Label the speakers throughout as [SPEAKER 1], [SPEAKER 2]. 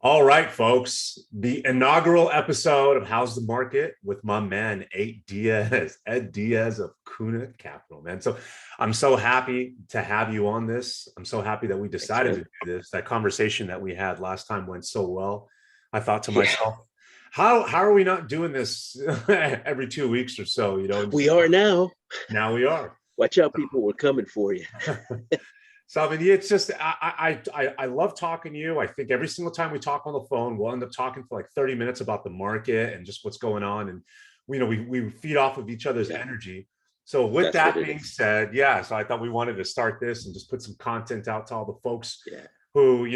[SPEAKER 1] All right, folks, the inaugural episode of How's the Market with my man, Ed Diaz of Kuna Capital, man. So I'm so happy to have you on this. I'm so happy that we decided to do this. That conversation that we had last time went so well. I thought to myself, how are we not doing this every 2 weeks or so?
[SPEAKER 2] We are now.
[SPEAKER 1] Now we are.
[SPEAKER 2] Watch out, people. We're coming for you.
[SPEAKER 1] So I mean, it's just I love talking to you. I think every single time we talk on the phone, we'll end up talking for like 30 minutes about the market and just what's going on, and we feed off of each other's energy. So with that being said, so I thought we wanted to start this and just put some content out to all the folks who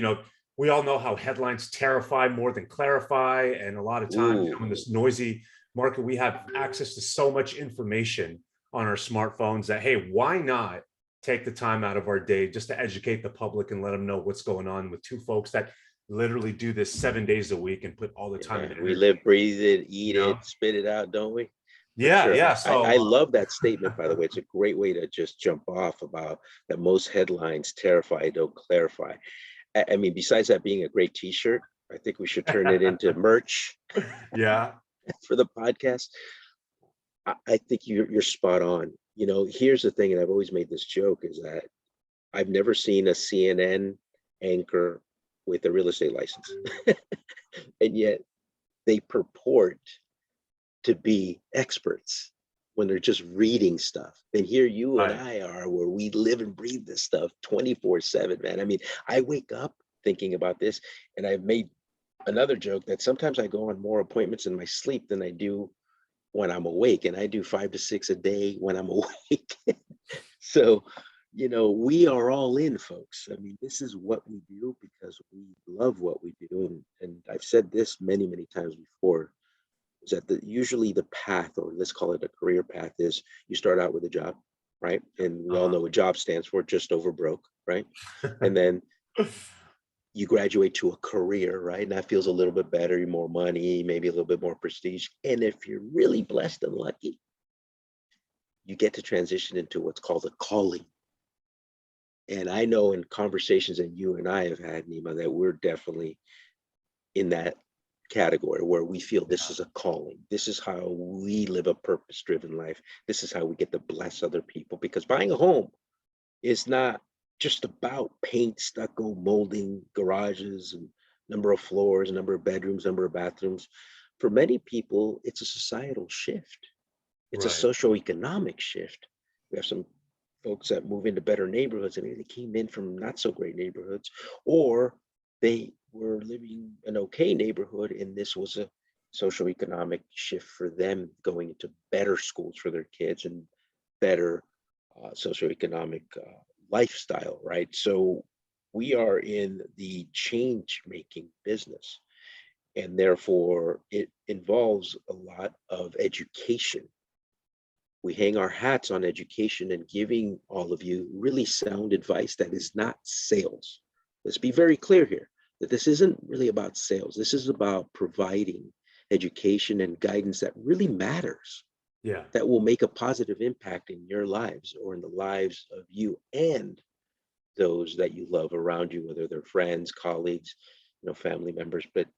[SPEAKER 1] we all know how headlines terrify more than clarify, and a lot of times in this noisy market, we have access to so much information on our smartphones that, hey, why not take the time out of our day just to educate the public and let them know what's going on with two folks that literally do this 7 days a week and put all the time in it.
[SPEAKER 2] We live, breathe it, eat it, spit it out, don't we?
[SPEAKER 1] Yeah.
[SPEAKER 2] So I love that statement, by the way. It's a great way to just jump off about that most headlines terrify, don't clarify. I mean, besides that being a great t-shirt, I think we should turn it into merch. For the podcast. I think you're spot on. Here's the thing, and I've always made this joke, is that I've never seen a CNN anchor with a real estate license. And yet they purport to be experts when they're just reading stuff. And here you and I are, where we live and breathe this stuff 24/7, man. I mean, I wake up thinking about this, and I've made another joke that sometimes I go on more appointments in my sleep than I do when I'm awake, and I do 5 to 6 a day when I'm awake. So, we are all in, folks. I mean, this is what we do because we love what we do. And I've said this many, many times before, is that usually the path, or let's call it a career path, is you start out with a job, right? And we all know what job stands for, just over broke, right? And then you graduate to a career, right? And that feels a little bit better, more money, maybe a little bit more prestige. And if you're really blessed and lucky, you get to transition into what's called a calling. And I know in conversations that you and I have had, Nima, that we're definitely in that category where we feel this is a calling. This is how we live a purpose-driven life. This is how we get to bless other people, because buying a home is not just about paint, stucco, molding, garages, and number of floors, number of bedrooms, number of bathrooms. For many people, it's a societal shift. It's a socioeconomic shift. We have some folks that move into better neighborhoods, and they came in from not so great neighborhoods, or they were living an okay neighborhood, and this was a socioeconomic shift for them, going into better schools for their kids and better socioeconomic lifestyle, right? So we are in the change-making business, and therefore it involves a lot of education. We hang our hats on education and giving all of you really sound advice that is not sales. Let's be very clear here that this isn't really about sales. This is about providing education and guidance that really matters. That will make a positive impact in your lives, or in the lives of you and those that you love around you, whether they're friends, colleagues, family members. But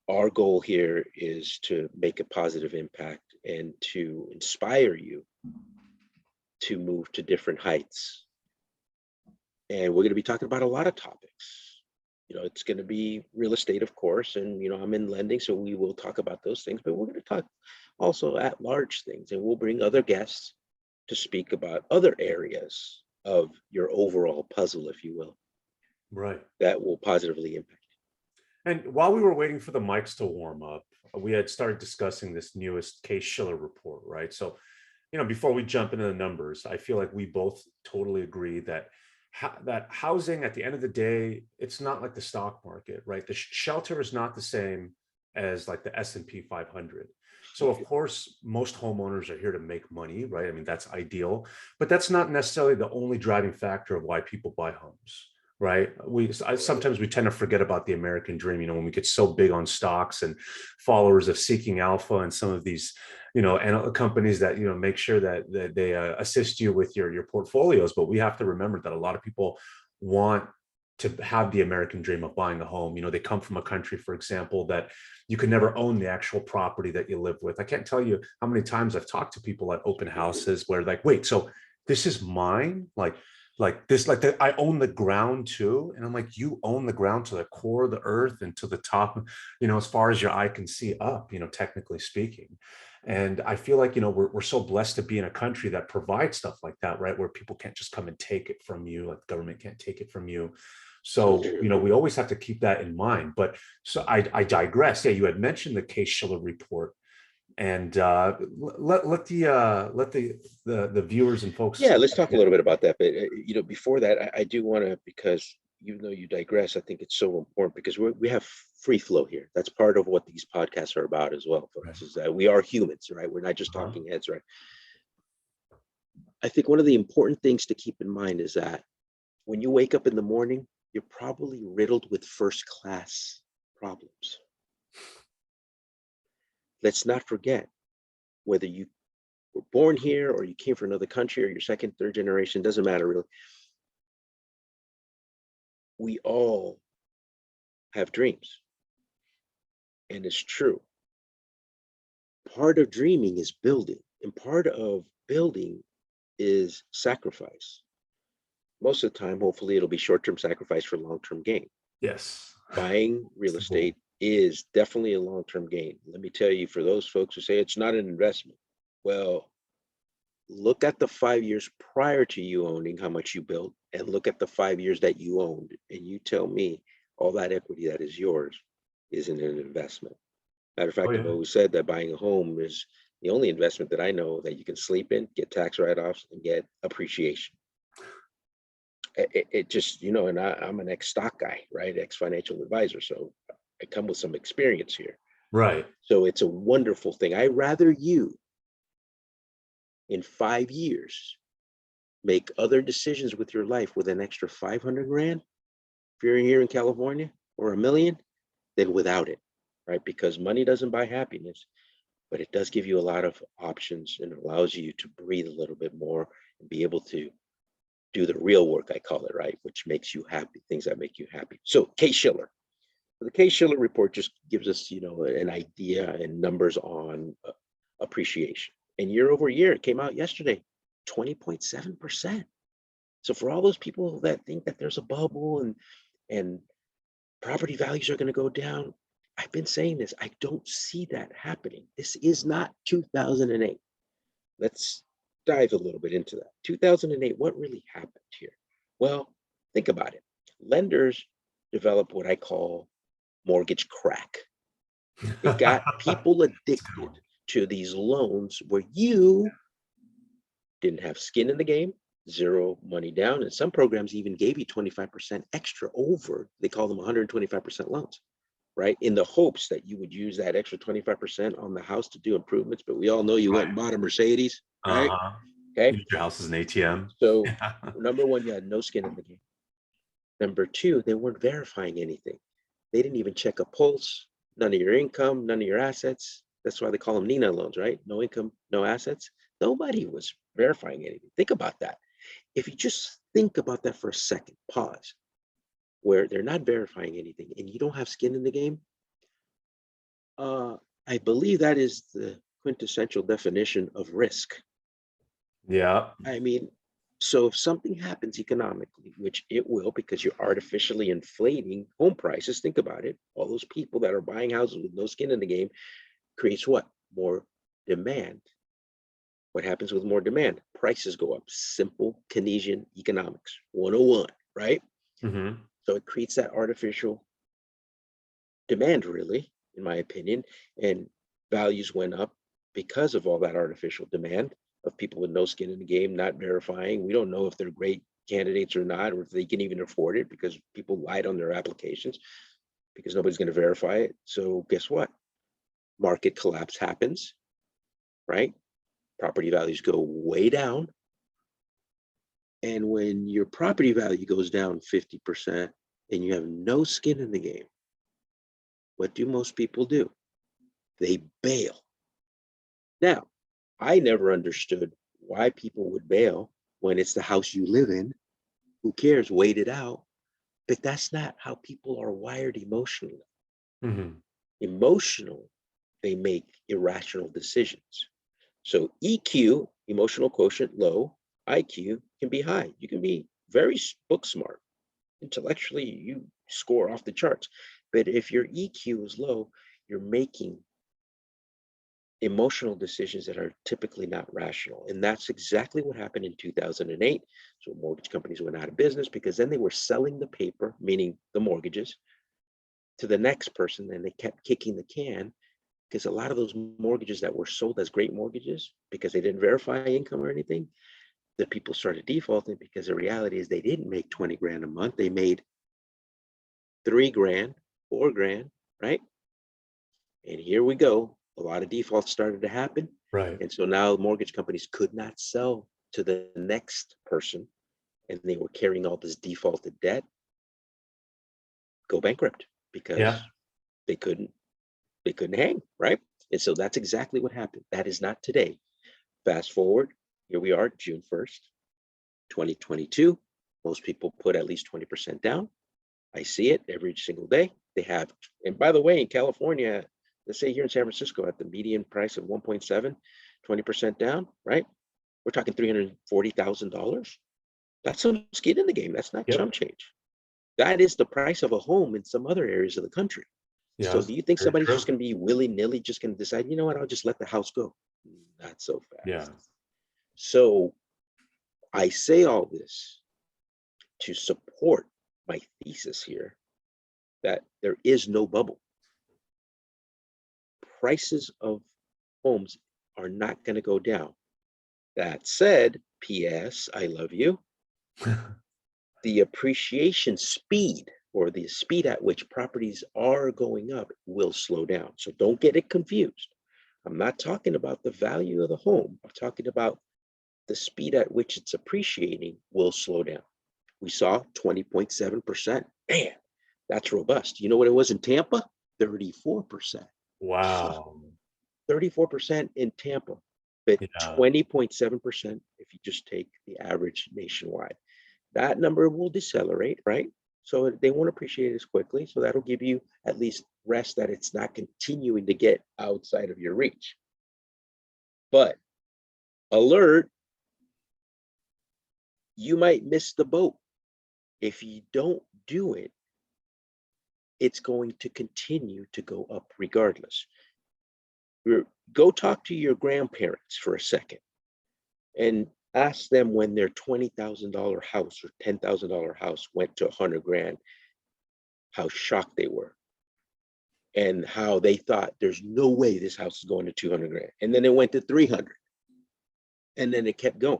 [SPEAKER 2] our goal here is to make a positive impact and to inspire you to move to different heights. And we're going to be talking about a lot of topics. It's going to be real estate, of course, and I'm in lending, so we will talk about those things, but we're going to talk also at large things, and we'll bring other guests to speak about other areas of your overall puzzle, if you will, that will positively impact.
[SPEAKER 1] And while we were waiting for the mics to warm up, we had started discussing this newest Case-Shiller report, right? So, before we jump into the numbers, I feel like we both totally agree that housing, at the end of the day, it's not like the stock market, right? The shelter is not the same as like the S&P 500. So of course, most homeowners are here to make money, right? I mean, that's ideal, but that's not necessarily the only driving factor of why people buy homes, right? Sometimes we tend to forget about the American dream, when we get so big on stocks and followers of Seeking Alpha and some of these, companies that, make sure that they assist you with your portfolios. But we have to remember that a lot of people want to have the American dream of buying a home. You know, they come from a country, for example, that you could never own the actual property that you live with. I can't tell you how many times I've talked to people at open houses where like, wait, so this is mine? Like this, like that I own the ground too. And I'm like, you own the ground to the core of the earth and to the top, you know, as far as your eye can see up, you know, technically speaking. And I feel like, you know, we're so blessed to be in a country that provides stuff like that, right? Where people can't just come and take it from you, like the government can't take it from you.
[SPEAKER 2] So
[SPEAKER 1] So,
[SPEAKER 2] true.
[SPEAKER 1] you know, we always have to keep that in mind. But so I digress. Yeah, you had mentioned the Case-Shiller report, and let the viewers and folks.
[SPEAKER 2] Yeah, let's talk a little bit about that. But before that, I do want to, because even though you digress, I think it's so important because we have free flow here. That's part of what these podcasts are about as well,
[SPEAKER 1] Right.
[SPEAKER 2] folks, is that we are humans, right? We're not just
[SPEAKER 1] Uh-huh.
[SPEAKER 2] talking heads, right? I think one of the important things to keep in mind is that when you wake up in the morning, you're probably riddled with first class problems. Let's not forget, whether you were born here or you came from another country or you're second, third generation, doesn't matter really. We all have dreams. And it's true. Part of dreaming is building, and part of building is sacrifice. Most of the time, hopefully, it'll be short term sacrifice for long term gain.
[SPEAKER 1] Yes.
[SPEAKER 2] Buying real estate is definitely a long term gain. Let me tell you, for those folks who say it's not an investment, well, look at the 5 years prior to you owning how much you built, and look at the 5 years that you owned, and you tell me all that equity that is yours isn't an investment. Matter of
[SPEAKER 1] Oh
[SPEAKER 2] fact, I've
[SPEAKER 1] yeah.
[SPEAKER 2] always said that buying a home is the only investment that I know that you can sleep in, get tax write-offs, and get appreciation. It just, and I'm an ex-stock guy, right? Ex-financial advisor. So I come with some experience here.
[SPEAKER 1] Right.
[SPEAKER 2] So it's a wonderful thing. I'd rather you, in 5 years, make other decisions with your life with an extra 500 grand, if you're here in California, or $1 million, than without it, right? Because money doesn't buy happiness, but it does give you a lot of options and allows you to breathe a little bit more and be able to do the real work, I call it, right? Which makes you happy, things that make you happy. So Case-Shiller. The Case-Shiller report just gives us, an idea and numbers on appreciation. And year over year, it came out yesterday, 20.7%. So for all those people that think that there's a bubble and property values are going to go down, I've been saying this. I don't see that happening. This is not 2008. Let's dive a little bit into that. 2008, what really happened here? Well, think about it. Lenders developed what I call mortgage crack. It got people addicted to these loans where you didn't have skin in the game, zero money down, and some programs even gave you 25% extra over. They call them 125% loans, right? In the hopes that you would use that extra 25% on the house to do improvements. But we all know you went and bought a Mercedes, right?
[SPEAKER 1] Uh-huh.
[SPEAKER 2] Okay.
[SPEAKER 1] Your house is an ATM.
[SPEAKER 2] So number one, you had no skin in the game. Number two, they weren't verifying anything. They didn't even check a pulse, none of your income, none of your assets. That's why they call them Nina loans, right? No income, no assets. Nobody was verifying anything. Think about that. If you just think about that for a second, pause, where they're not verifying anything and you don't have skin in the game, I believe that is the quintessential definition of risk.
[SPEAKER 1] Yeah.
[SPEAKER 2] I mean, so if something happens economically, which it will, because you're artificially inflating home prices, think about it. All those people that are buying houses with no skin in the game creates what? More demand. What happens with more demand? Prices go up. Simple Keynesian economics 101, right?
[SPEAKER 1] Mm-hmm.
[SPEAKER 2] So it creates that artificial demand, really, in my opinion, and values went up because of all that artificial demand of people with no skin in the game, not verifying. We don't know if they're great candidates or not, or if they can even afford it because people lied on their applications because nobody's going to verify it. So guess what? Market collapse happens, right? Property values go way down. And when your property value goes down 50% and you have no skin in the game, what do most people do? They bail. Now, I never understood why people would bail when it's the house you live in. Who cares? Wait it out. But that's not how people are wired emotionally.
[SPEAKER 1] Mhm.
[SPEAKER 2] Emotional, they make irrational decisions. So EQ, emotional quotient, low. IQ can be high. You can be very book smart. Intellectually, you score off the charts. But if your EQ is low, you're making emotional decisions that are typically not rational. And that's exactly what happened in 2008. So mortgage companies went out of business because then they were selling the paper, meaning the mortgages, to the next person, and they kept kicking the can because a lot of those mortgages that were sold as great mortgages because they didn't verify income or anything, the people started defaulting because the reality is they didn't make 20 grand a month. They made 3 grand, 4 grand, right? And here we go. A lot of defaults started to happen.
[SPEAKER 1] Right.
[SPEAKER 2] And so now mortgage companies could not sell to the next person, and they were carrying all this defaulted debt, go bankrupt
[SPEAKER 1] Yeah.
[SPEAKER 2] because they couldn't hang, right? And so that's exactly what happened. That is not today. Fast forward, here we are, June 1st, 2022. Most people put at least 20% down. I see it every single day. They have, and by the way, in California, let's say here in San Francisco, at the median price of 1.7, 20% down, right? We're talking $340,000. That's some skin in the game. That's not
[SPEAKER 1] Yep.
[SPEAKER 2] chump change. That is the price of a home in some other areas of the country. So
[SPEAKER 1] Yeah.
[SPEAKER 2] do you think
[SPEAKER 1] Very
[SPEAKER 2] somebody's just
[SPEAKER 1] true.
[SPEAKER 2] going to be willy-nilly just going to decide, you know what, I'll just let the house go? Not so
[SPEAKER 1] Yeah.
[SPEAKER 2] fast. So I say all this to support my thesis here that there is no bubble. Prices of homes are not going to go down. That said, P.S., I love you. The appreciation speed, or the speed at which properties are going up, will slow down. So don't get it confused. I'm not talking about the value of the home. I'm talking about the speed at which it's appreciating will slow down. We saw 20.7%. Man, that's robust. You know what it was in Tampa? 34%.
[SPEAKER 1] Wow.
[SPEAKER 2] 34% in Tampa, but
[SPEAKER 1] Yeah.
[SPEAKER 2] 20.7% if you just take the average nationwide. That number will decelerate, right? So they won't appreciate it as quickly. So that'll give you at least rest that it's not continuing to get outside of your reach. But alert, you might miss the boat. If you don't do it, it's going to continue to go up regardless. Go talk to your grandparents for a second and ask them when their $20,000 house or $10,000 house went to 100 grand, how shocked they were and how they thought there's no way this house is going to 200 grand. And then it went to 300 and then it kept going,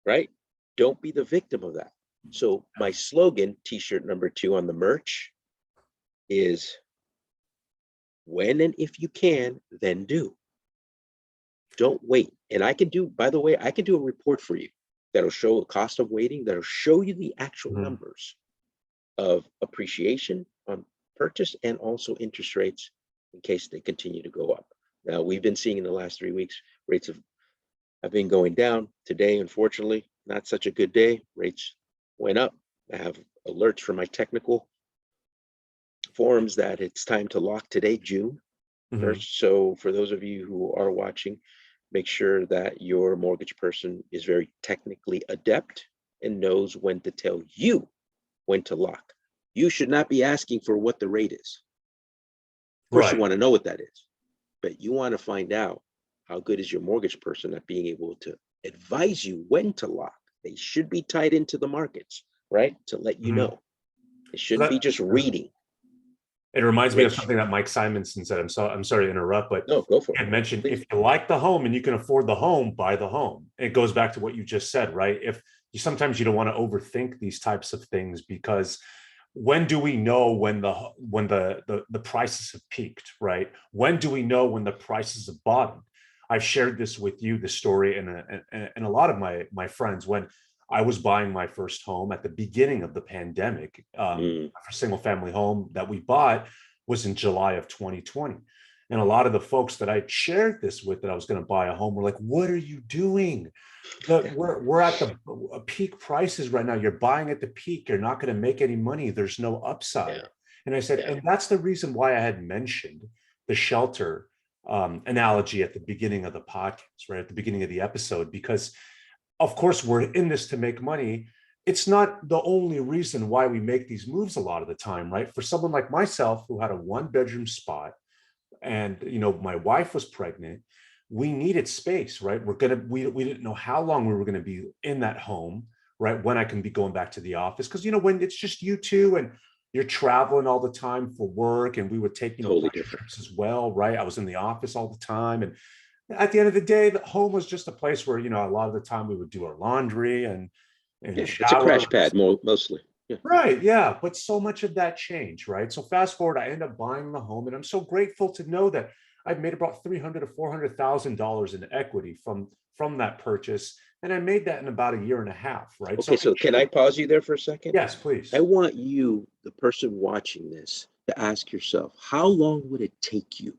[SPEAKER 2] right? Don't be the victim of that. So my slogan, t-shirt number 2 on the merch, is when and if you can, then do. Don't wait. And I can do, by the way, I can do a report for you that'll show the cost of waiting, that'll show you the actual
[SPEAKER 1] Mhm.
[SPEAKER 2] numbers of appreciation on purchase and also interest rates in case they continue to go up. Now, we've been seeing in the last 3 weeks, rates have been going down. Today, unfortunately, not such a good day. Rates went up. I have alerts from my technical forums that it's time to lock today, June
[SPEAKER 1] Mhm.
[SPEAKER 2] 1st. So for those of you who are watching, make sure that your mortgage person is very technically adept and knows when to tell you when to lock. You should not be asking for what the rate is. Of course, you
[SPEAKER 1] Right.
[SPEAKER 2] want to know what that is, but you want to find out how good is your mortgage person at being able to advise you when to lock. They should be tied into the markets, right? To let you
[SPEAKER 1] Mhm.
[SPEAKER 2] know. It
[SPEAKER 1] So
[SPEAKER 2] shouldn't be
[SPEAKER 1] that
[SPEAKER 2] just reading.
[SPEAKER 1] it reminds me of
[SPEAKER 2] Rich.
[SPEAKER 1] something that Mike Simonson said. I'm sorry to interrupt, but
[SPEAKER 2] No, go for
[SPEAKER 1] he
[SPEAKER 2] it.
[SPEAKER 1] had mentioned
[SPEAKER 2] Please.
[SPEAKER 1] if you like the home and you can afford the home, buy the home. It goes back to what you just said, right? If you sometimes you don't want to overthink these types of things because when do we know when the prices have peaked, right? When do we know when the prices have bottomed? I've shared this with you, the story, and a lot of my friends when I was buying my first home at the beginning of the pandemic.
[SPEAKER 2] Mm,
[SPEAKER 1] Our single family home that we bought was in July of 2020. And a lot of the folks that I shared this with, that I was going to buy a home, were like, what are you doing? We're at the peak prices right now. You're buying at the peak. You're not going to make any money. There's no upside.
[SPEAKER 2] Yeah,
[SPEAKER 1] And I said,
[SPEAKER 2] yeah,
[SPEAKER 1] and that's the reason why I had mentioned the shelter analogy at the beginning of the podcast, right at the beginning of the episode, because of course we're in this to make money. It's not the only reason why we make these moves a lot of the time, right? For someone like myself who had a one bedroom spot, and my wife was pregnant, we needed space, right? We didn't know how long we were going to be in that home, right? When I can be going back to the office, because when it's just you two and you're traveling all the time for work, and we would take
[SPEAKER 2] totally
[SPEAKER 1] lunch
[SPEAKER 2] different.
[SPEAKER 1] trips as well, right? I was in the office all the time, and at the end of the day, the home was just a place where a lot of the time we would do our laundry and
[SPEAKER 2] Yeah, it's a
[SPEAKER 1] shower.
[SPEAKER 2] crash pad mostly. Yeah.
[SPEAKER 1] Right. Yeah. But so much of that changed, right? So fast forward, I end up buying the home, and I'm so grateful to know that I've made about 300 to $400,000 in equity from that purchase. And I made that in about a year and a half, right?
[SPEAKER 2] Okay,
[SPEAKER 1] So
[SPEAKER 2] so can I pause you there for a second?
[SPEAKER 1] yes,
[SPEAKER 2] I
[SPEAKER 1] please.
[SPEAKER 2] want you, the person watching this, to ask yourself, how long would it take you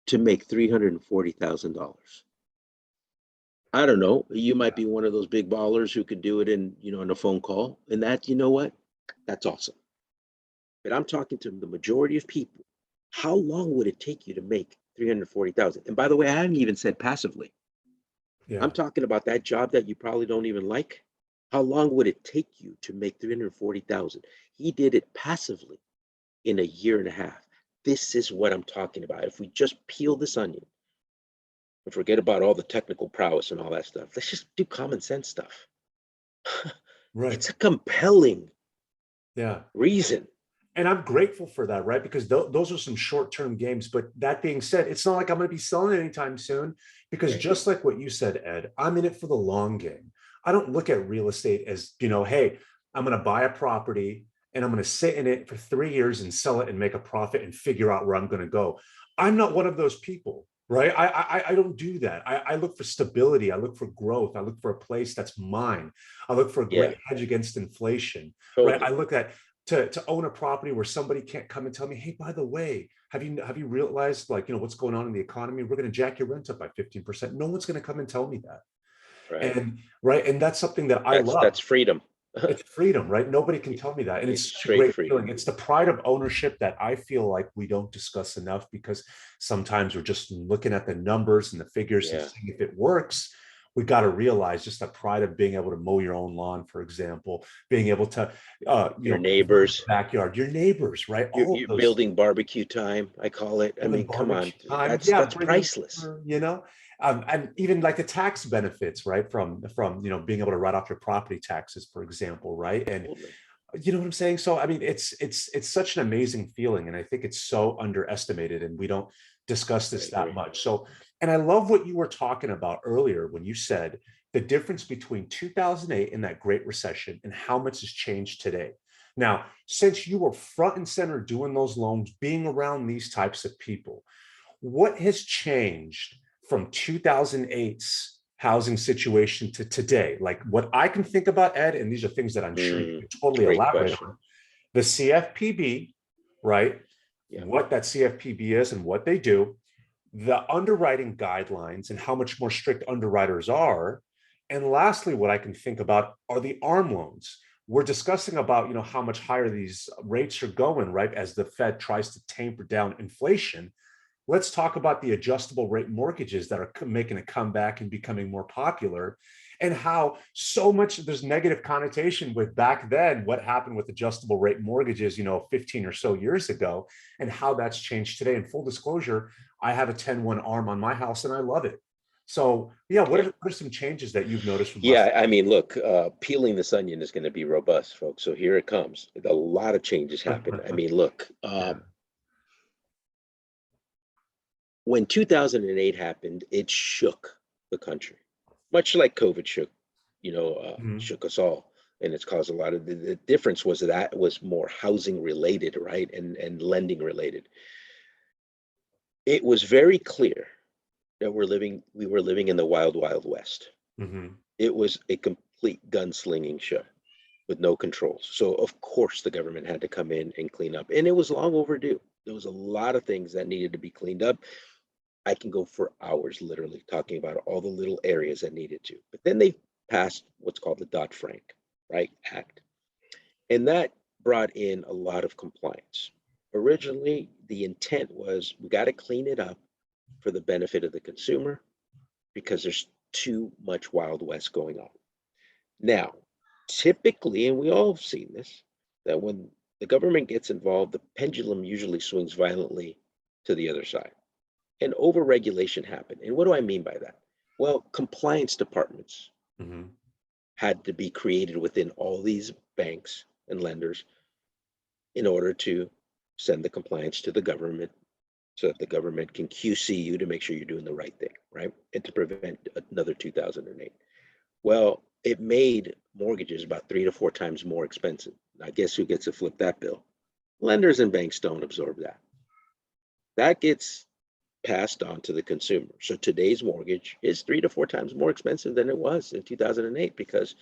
[SPEAKER 2] to make $340,000? I don't know. You might be one of those big ballers who could do it in a phone call. And that, you know what? That's awesome. But I'm talking to the majority of people. How long would it take you to make 340,000? And by the way, I haven't even said passively. I'm
[SPEAKER 1] Yeah.
[SPEAKER 2] talking about that job that you probably don't even like. How long would it take you to make 340,000? He did it passively in a year and a half. This is what I'm talking about. If we just peel this onion and forget about all the technical prowess and all that stuff, let's just do common sense stuff.
[SPEAKER 1] Right.
[SPEAKER 2] It's a compelling
[SPEAKER 1] Yeah.
[SPEAKER 2] reason.
[SPEAKER 1] And I'm grateful for that, right? Because those are some short-term games. But that being said, it's not like I'm going to be selling anytime soon, because
[SPEAKER 2] Right.
[SPEAKER 1] just like what you said, Ed, I'm in it for the long game. I don't look at real estate as, hey, I'm going to buy a property and I'm going to sit in it for 3 years and sell it and make a profit and figure out where I'm going to go. I'm not one of those people, right? I don't do that. I look for stability. I look for growth. I look for a place that's mine. I look for a
[SPEAKER 2] Yeah,
[SPEAKER 1] great hedge against inflation, right? I
[SPEAKER 2] totally.
[SPEAKER 1] look at to own a property where somebody can't come and tell me, hey, by the way, have you realized, like, what's going on in the economy? We're going to jack your rent up by 15%. No one's going to come and tell me that.
[SPEAKER 2] Right.
[SPEAKER 1] And right. And that's something that I
[SPEAKER 2] That's
[SPEAKER 1] love.
[SPEAKER 2] freedom.
[SPEAKER 1] It's freedom, right? Nobody can tell me that. And it's
[SPEAKER 2] It's
[SPEAKER 1] such a
[SPEAKER 2] straight
[SPEAKER 1] great
[SPEAKER 2] freedom.
[SPEAKER 1] feeling. It's the pride of ownership that I feel like we don't discuss enough, because sometimes we're just looking at the numbers and the figures and
[SPEAKER 2] Yeah.
[SPEAKER 1] seeing if it works. We got to realize just the pride of being able to mow your own lawn, for example, being able to,
[SPEAKER 2] Your
[SPEAKER 1] convert
[SPEAKER 2] neighbors,
[SPEAKER 1] the backyard, your neighbors, right? All of
[SPEAKER 2] you're
[SPEAKER 1] those
[SPEAKER 2] building barbecue time, I call it. I
[SPEAKER 1] building
[SPEAKER 2] mean, come on.
[SPEAKER 1] barbecue time.
[SPEAKER 2] That's
[SPEAKER 1] Yeah,
[SPEAKER 2] that's
[SPEAKER 1] bringing
[SPEAKER 2] priceless.
[SPEAKER 1] over, and even like the tax benefits, right? From being able to write off your property taxes, for example, right? And
[SPEAKER 2] Totally.
[SPEAKER 1] you know what I'm saying? So I mean, it's such an amazing feeling, and I think it's so underestimated, and we don't discuss
[SPEAKER 2] I
[SPEAKER 1] this that
[SPEAKER 2] agree.
[SPEAKER 1] much. So, and I love what you were talking about earlier when you said the difference between 2008 and that Great Recession and how much has changed today. Now, since you were front and center doing those loans, being around these types of people, what has changed from 2008's housing situation to today? Like what I can think about, Ed, and these are things that I'm sure you
[SPEAKER 2] Mm,
[SPEAKER 1] could totally
[SPEAKER 2] great
[SPEAKER 1] elaborate
[SPEAKER 2] question.
[SPEAKER 1] on. The CFPB, right?
[SPEAKER 2] Yeah.
[SPEAKER 1] What that CFPB is and what they do, the underwriting guidelines and how much more strict underwriters are. And lastly, what I can think about are the ARM loans. We're discussing about, how much higher these rates are going, right? As the Fed tries to tamper down inflation. Let's talk about the adjustable rate mortgages that are making a comeback and becoming more popular, and how so much there's negative connotation with back then what happened with adjustable rate mortgages, 15 or so years ago, and how that's changed today. In full disclosure, I have a 10-1 arm on my house and I love it. So yeah, what
[SPEAKER 2] Yeah.
[SPEAKER 1] are, some changes that you've noticed from us?
[SPEAKER 2] Yeah. I mean, look, peeling this onion is going to be robust, folks. So here it comes. A lot of changes happen. I mean, look,
[SPEAKER 1] Yeah.
[SPEAKER 2] when 2008 happened, it shook the country, much like COVID
[SPEAKER 1] Mhm.
[SPEAKER 2] shook us all. And it's caused a lot of the difference was that was more housing related, right? And lending related. It was very clear that we were living in the wild, wild west.
[SPEAKER 1] Mhm.
[SPEAKER 2] It was a complete gunslinging show with no controls. So of course the government had to come in and clean up. And it was long overdue. There was a lot of things that needed to be cleaned up. I can go for hours literally talking about all the little areas that needed to. But then they passed what's called the Dodd-Frank, right, Act. And that brought in a lot of compliance. Originally, the intent was we got to clean it up for the benefit of the consumer because there's too much Wild West going on. Now, typically, and we all have seen this, that when the government gets involved, the pendulum usually swings violently to the other side and overregulation happened. And what do I mean by that? Well, compliance departments
[SPEAKER 1] Hmm.
[SPEAKER 2] had to be created within all these banks and lenders in order to send the compliance to the government so that the government can QC you to make sure you're doing the right thing, right? And to prevent another 2008. Well, it made mortgages about 3 to 4 times more expensive. Now, guess who gets to flip that bill? Lenders and banks don't absorb that. That gets passed on to the consumer. So today's mortgage is 3 to 4 times more expensive than it was in 2008 because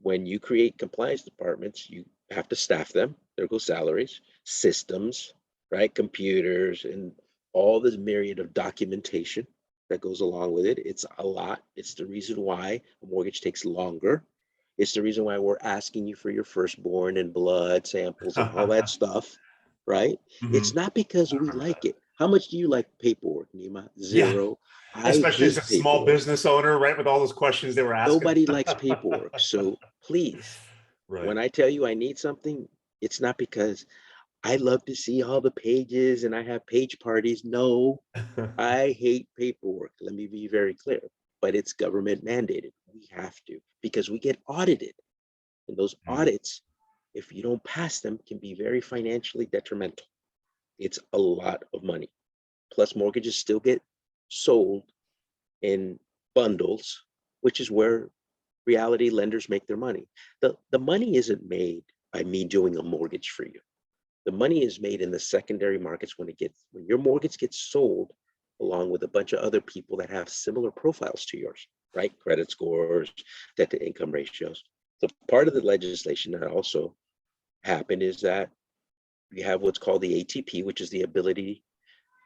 [SPEAKER 2] when you create compliance departments, you have to staff them. There go salaries, systems, right? Computers, and all this myriad of documentation that goes along with it. It's a lot. It's the reason why a mortgage takes longer. It's the reason why we're asking you for your firstborn and blood samples and all that stuff, right?
[SPEAKER 1] Hmm.
[SPEAKER 2] It's not because
[SPEAKER 1] I
[SPEAKER 2] we
[SPEAKER 1] remember
[SPEAKER 2] like
[SPEAKER 1] that.
[SPEAKER 2] it. How much do you like paperwork, Nima?
[SPEAKER 1] Yeah,
[SPEAKER 2] Zero. I
[SPEAKER 1] especially as a
[SPEAKER 2] hate
[SPEAKER 1] small
[SPEAKER 2] paperwork.
[SPEAKER 1] business owner, right? With all those questions they were asking.
[SPEAKER 2] Nobody likes paperwork. So please,
[SPEAKER 1] Right.
[SPEAKER 2] when I tell you I need something, it's not because I love to see all the pages and I have page parties. No, I hate paperwork. Let me be very clear. But it's government mandated. We have to because we get audited. And those
[SPEAKER 1] Mm.
[SPEAKER 2] audits, if you don't pass them, can be very financially detrimental. It's a lot of money. Plus, mortgages still get sold in bundles, which is where reality lenders make their money. The money isn't made by me doing a mortgage for you. The money is made in the secondary markets when your mortgage gets sold along with a bunch of other people that have similar profiles to yours, right? Credit scores, debt to income ratios. So part of the legislation that also happened is that we have what's called the ATP, which is the ability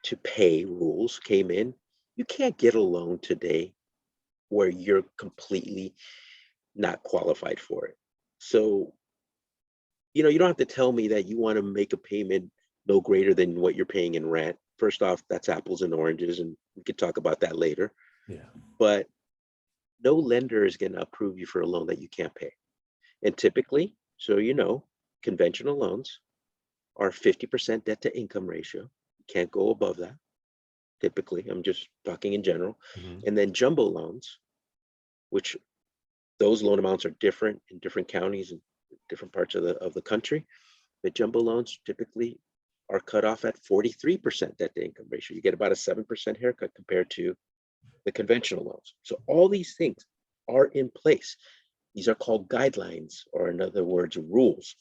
[SPEAKER 2] to pay rules came in. You can't get a loan today where you're completely not qualified for it. So, you don't have to tell me that you want to make a payment no greater than what you're paying in rent. First off, that's apples and oranges, and we could talk about that later.
[SPEAKER 1] Yeah.
[SPEAKER 2] But no lender is going to approve you for a loan that you can't pay. And typically, so conventional loans are 50% debt to income ratio. You can't go above that. Typically, I'm just talking in general.
[SPEAKER 1] Hmm.
[SPEAKER 2] And then jumbo loans, which those loan amounts are different in different counties and different parts of the country. But jumbo loans typically are cut off at 43% debt to income ratio. You get about a 7% haircut compared to the conventional loans. So all these things are in place. These are called guidelines, or in other words, rules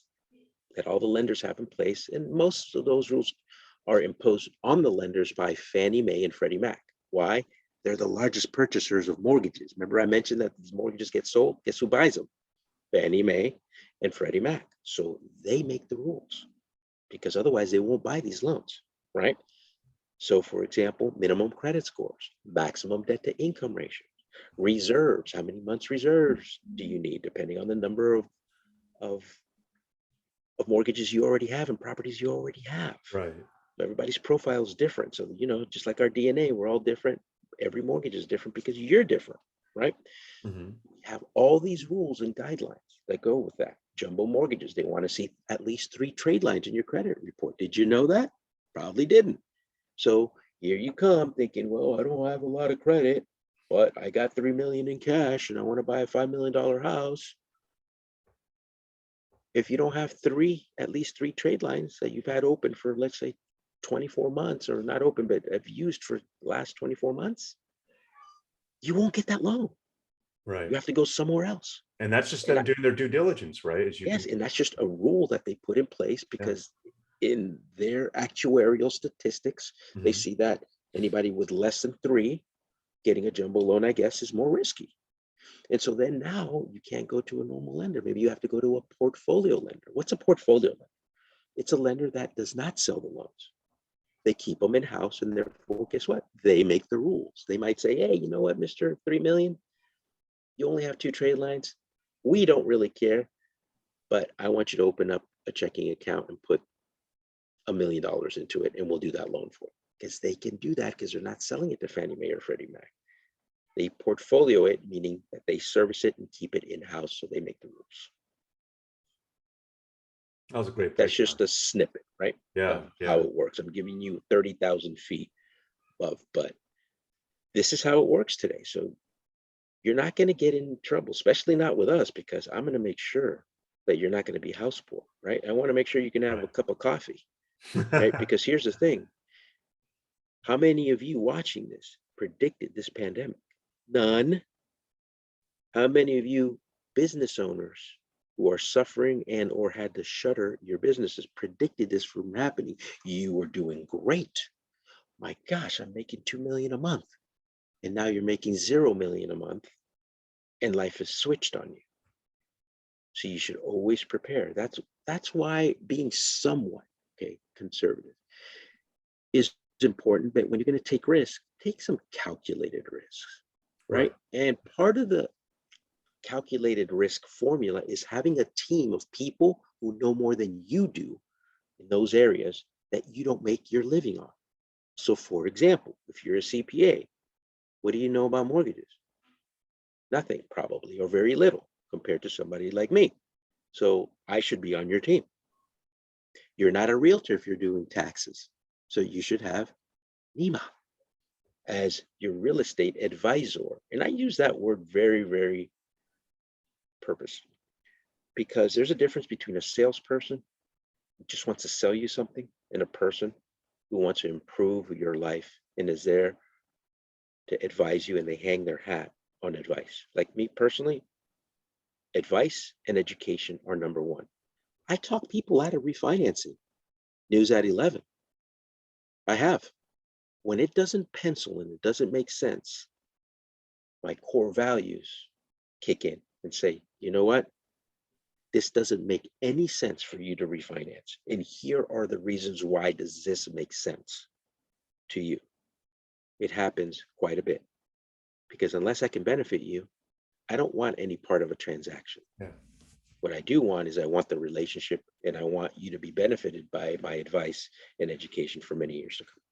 [SPEAKER 2] that all the lenders have in place. And most of those rules are imposed on the lenders by Fannie Mae and Freddie Mac. Why? They're the largest purchasers of mortgages. Remember, I mentioned that these mortgages get sold. Guess who buys them? Fannie Mae and Freddie Mac. So they make the rules because otherwise they won't buy these loans, right? So, for example, minimum credit scores, maximum debt to income ratio, reserves. How many months reserves do you need, depending on the number of, of mortgages you already have and properties you already have?
[SPEAKER 1] Right.
[SPEAKER 2] Everybody's profile is different. So, just like our DNA, we're all different. Every mortgage is different because you're different, right?
[SPEAKER 1] Hmm.
[SPEAKER 2] We have all these rules and guidelines that go with that. Jumbo mortgages, they want to see at least 3 trade lines in your credit report. Did you know that? Probably didn't. So here you come thinking, well, I don't have a lot of credit, but I got 3 million in cash and I want to buy a $5 million house. If you don't have at least three trade lines that you've had open for, let's say, 24 months, or not open, but have used for the last 24 months, you won't get that loan.
[SPEAKER 1] Right.
[SPEAKER 2] You have to go somewhere else.
[SPEAKER 1] And that's just
[SPEAKER 2] And
[SPEAKER 1] them doing their due diligence, right? As you can.
[SPEAKER 2] yes, and that's just a rule that they put in place
[SPEAKER 1] Yeah.
[SPEAKER 2] because in their actuarial statistics, they
[SPEAKER 1] Hmm.
[SPEAKER 2] see that anybody with less than three getting a jumbo loan, I guess, is more risky. And so then now you can't go to a normal lender. Maybe you have to go to a portfolio lender. What's a portfolio lender? It's a lender that does not sell the loans. They keep them in house, and therefore, guess what? They make the rules. They might say, hey, you know what, Mr. 3 million, you only have 2 trade lines. We don't really care, but I want you to open up a checking account and put $1 million into it, and we'll do that loan for it. Because they can do that because they're not selling it to Fannie Mae or Freddie Mac. They portfolio it, meaning that they service it and keep it in-house, so they make the rules.
[SPEAKER 1] That was a great
[SPEAKER 2] That's
[SPEAKER 1] breakdown.
[SPEAKER 2] just a snippet, right?
[SPEAKER 1] Yeah,
[SPEAKER 2] Of how it works. I'm giving you 30,000 feet above, but this is how it works today. So you're not going to get in trouble, especially not with us, because I'm going to make sure that you're not going to be house poor, right? I want to make sure you can have a cup of coffee, right? Because here's the thing. How many of you watching this predicted this pandemic? None. How many of you business owners who are suffering and or had to shutter your businesses predicted this from happening? You were doing great. My gosh, I'm making 2 million a month. And now you're making 0 million a month, and life has switched on you. So you should always prepare. That's why being somewhat conservative is important. But when you're going to take risks, take some calculated risks, right? And part of the calculated risk formula is having a team of people who know more than you do in those areas that you don't make your living on. So for example, if you're a CPA, what do you know about mortgages? Nothing, probably, or very little compared to somebody like me. So I should be on your team. You're not a realtor if you're doing taxes. So you should have Nima as your real estate advisor. And I use that word very, very purposely, because there's a difference between a salesperson who just wants to sell you something and a person who wants to improve your life and is there to advise you, and they hang their hat on advice. Like me personally, advice and education are number one. I talk people out of refinancing. News at 11. I have. When it doesn't pencil and it doesn't make sense, my core values kick in and say, you know what? This doesn't make any sense for you to refinance. And here are the reasons why does this make sense to you. It happens quite a bit, because unless I can benefit you, I don't want any part of a transaction.
[SPEAKER 1] Yeah.
[SPEAKER 2] What I do want is I want the relationship, and I want you to be benefited by my advice and education for many years to come.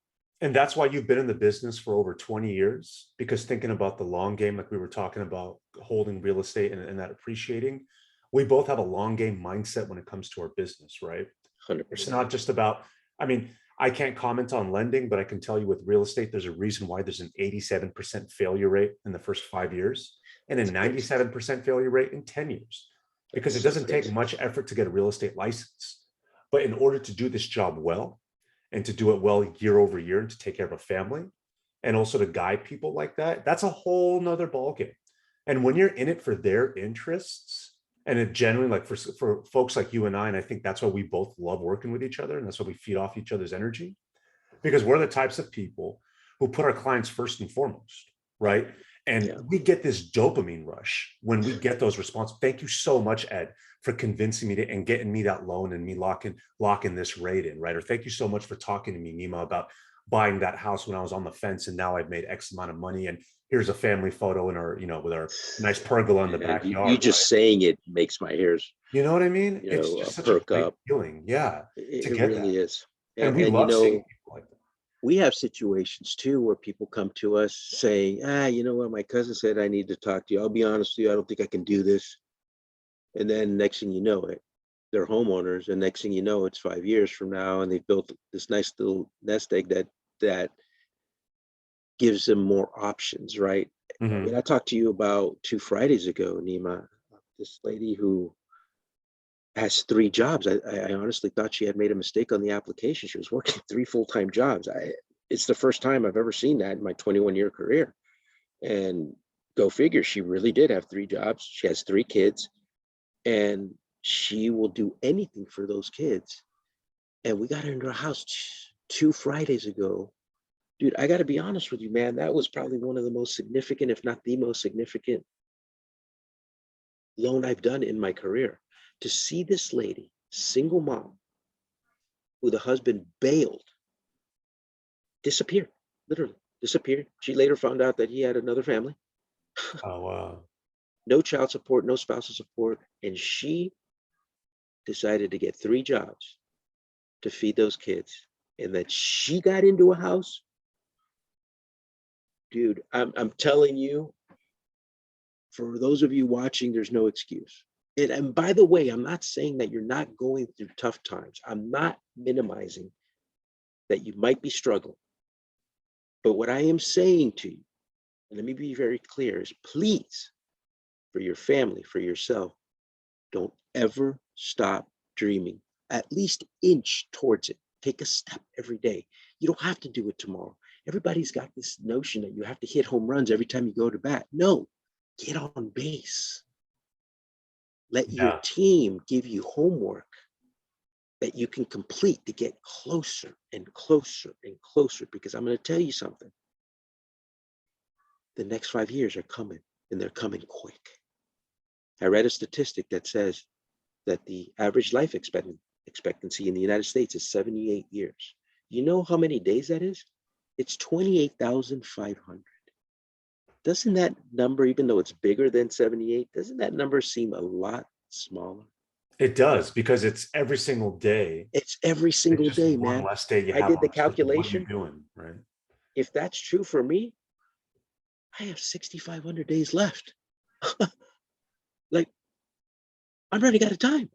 [SPEAKER 1] And that's why you've been in the business for over 20 years, because thinking about the long game, like we were talking about holding real estate and that appreciating, we both have a long game mindset when it comes to our business, right?
[SPEAKER 2] 100%.
[SPEAKER 1] It's not just about, I mean, I can't comment on lending, but I can tell you with real estate, there's a reason why there's an 87% failure rate in the first 5 years and a 97% failure rate in 10 years, because it doesn't take much effort to get a real estate license. But in order to do this job well, and to do it well year over year, and to take care of a family, and also to guide people like that, that's a whole nother ballgame. And when you're in it for their interests, and it generally, like for folks like you and I think that's why we both love working with each other, and that's why we feed off each other's energy, because we're the types of people who put our clients first and foremost, right? And we get this dopamine rush when we get those responses. Thank you so much, Ed, for convincing me to and getting me that loan and me locking this rate in, right? Or thank you so much for talking to me, Nima, about buying that house when I was on the fence and now I've made X amount of money. And here's a family photo in our, with our nice pergola in the backyard.
[SPEAKER 2] You just saying it makes my hairs,
[SPEAKER 1] you know what I mean? It's just such a great feeling. Yeah.
[SPEAKER 2] It really is.
[SPEAKER 1] And we love seeing people like that.
[SPEAKER 2] We have situations too where people come to us saying, you know what, my cousin said I need to talk to you. I'll be honest with you, I don't think I can do this. And then next thing you know it, they're homeowners, and next thing you know, it's 5 years from now, and they've built this nice little nest egg that gives them more options, right? I mean, I talked to you about 2 Fridays ago, Nima, this lady who has 3 jobs. I honestly thought she had made a mistake on the application. She was working 3 full-time jobs. It's the first time I've ever seen that in my 21-year career. And go figure, she really did have 3 jobs. She has 3 kids, and she will do anything for those kids. And we got her into our house 2 Fridays ago. Dude, I got to be honest with you, man. That was probably one of the most significant, if not the most significant loan I've done in my career. To see this lady, single mom, who the husband bailed Disappeared, literally disappeared. She later found out that he had another family,
[SPEAKER 1] Oh, wow.
[SPEAKER 2] no child support, no spousal support, and she decided to get 3 jobs to feed those kids. And that she got into a house, dude. I'm telling you, for those of you watching, there's no excuse. And by the way, I'm not saying that you're not going through tough times. I'm not minimizing that you might be struggling. But what I am saying to you, and let me be very clear, is please, for your family, for yourself, don't ever stop dreaming. At least inch towards it. Take a step every day. You don't have to do it tomorrow. Everybody's got this notion that you have to hit home runs every time you go to bat. No, get on base. Let your
[SPEAKER 1] Yeah.
[SPEAKER 2] team give you homework that you can complete to get closer and closer and closer. Because I'm going to tell you something. The next 5 years are coming, and they're coming quick. I read a statistic that says that the average life expectancy in the United States is 78 years. You know how many days that is? It's 28,500. Doesn't that number, even though it's bigger than 78, doesn't that number seem a lot smaller?
[SPEAKER 1] It does, because it's every single day.
[SPEAKER 2] It's every
[SPEAKER 1] It's
[SPEAKER 2] single
[SPEAKER 1] just
[SPEAKER 2] day,
[SPEAKER 1] one
[SPEAKER 2] man.
[SPEAKER 1] less day you
[SPEAKER 2] I
[SPEAKER 1] have
[SPEAKER 2] did
[SPEAKER 1] on
[SPEAKER 2] the
[SPEAKER 1] the system. What are you
[SPEAKER 2] calculation.
[SPEAKER 1] doing, right?
[SPEAKER 2] If that's true for me, I have 6,500 days left. Like, I'm running out of time.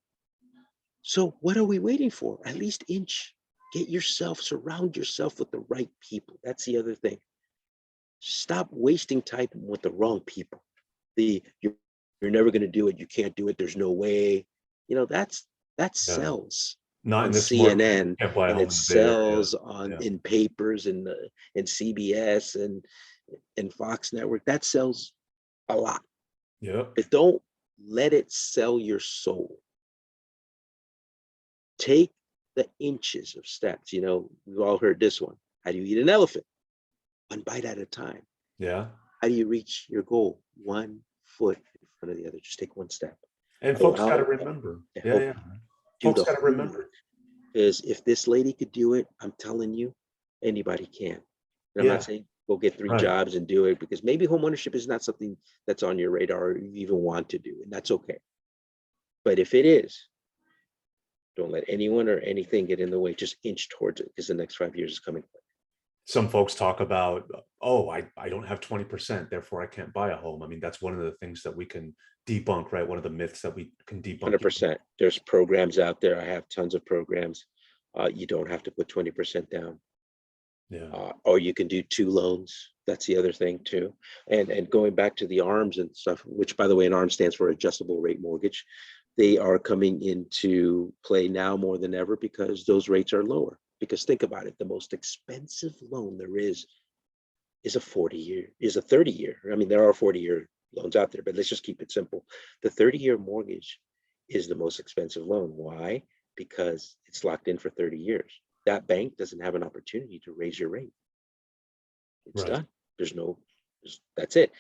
[SPEAKER 2] So what are we waiting for? At least inch. Get yourself, surround yourself with the right people. That's the other thing. Stop wasting time with the wrong people. You're never going to do it. You can't do it. There's no way. That
[SPEAKER 1] Yeah.
[SPEAKER 2] sells
[SPEAKER 1] Not
[SPEAKER 2] on
[SPEAKER 1] in this market.
[SPEAKER 2] CNN,
[SPEAKER 1] Can't buy a
[SPEAKER 2] and
[SPEAKER 1] home
[SPEAKER 2] it
[SPEAKER 1] in the Bay Area.
[SPEAKER 2] sells on
[SPEAKER 1] Yeah.
[SPEAKER 2] in papers and CBS and Fox Network. That sells a lot.
[SPEAKER 1] Yep.
[SPEAKER 2] But don't let it sell your soul. Take the inches of steps. We've all heard this one. How do you eat an elephant? One bite at a time.
[SPEAKER 1] Yeah.
[SPEAKER 2] How do you reach your goal? 1 foot in front of the other. Just take one step.
[SPEAKER 1] And folks got to
[SPEAKER 2] Allow
[SPEAKER 1] remember.
[SPEAKER 2] to
[SPEAKER 1] Yeah.
[SPEAKER 2] help
[SPEAKER 1] Yeah.
[SPEAKER 2] do
[SPEAKER 1] Folks
[SPEAKER 2] the
[SPEAKER 1] got to remember.
[SPEAKER 2] homework. Because if this lady could do it, I'm telling you, anybody can. And I'm not
[SPEAKER 1] Yeah.
[SPEAKER 2] saying go get 3
[SPEAKER 1] Right.
[SPEAKER 2] jobs and do it, because maybe home ownership is not something that's on your radar or you even want to do, and that's okay. But if it is, don't let anyone or anything get in the way. Just inch towards it, because the next 5 years is coming.
[SPEAKER 1] Some folks talk about, oh, I don't have 20%, therefore I can't buy a home. I mean, that's one of the things that we can debunk, right? One of the myths that we can debunk.
[SPEAKER 2] 100%. There's programs out there. I have tons of programs. You don't have to put 20% down.
[SPEAKER 1] Yeah.
[SPEAKER 2] Or you can do 2 loans. That's the other thing too. And going back to the ARMs and stuff, which by the way, an ARM stands for adjustable rate mortgage. They are coming into play now more than ever because those rates are lower. Because think about it, the most expensive loan there is a 40-year, is a 30-year. I mean, there are 40-year loans out there, but let's just keep it simple. The 30-year mortgage is the most expensive loan. Why? Because it's locked in for 30 years. That bank doesn't have an opportunity to raise your rate. It's
[SPEAKER 1] Right.
[SPEAKER 2] done. That's it.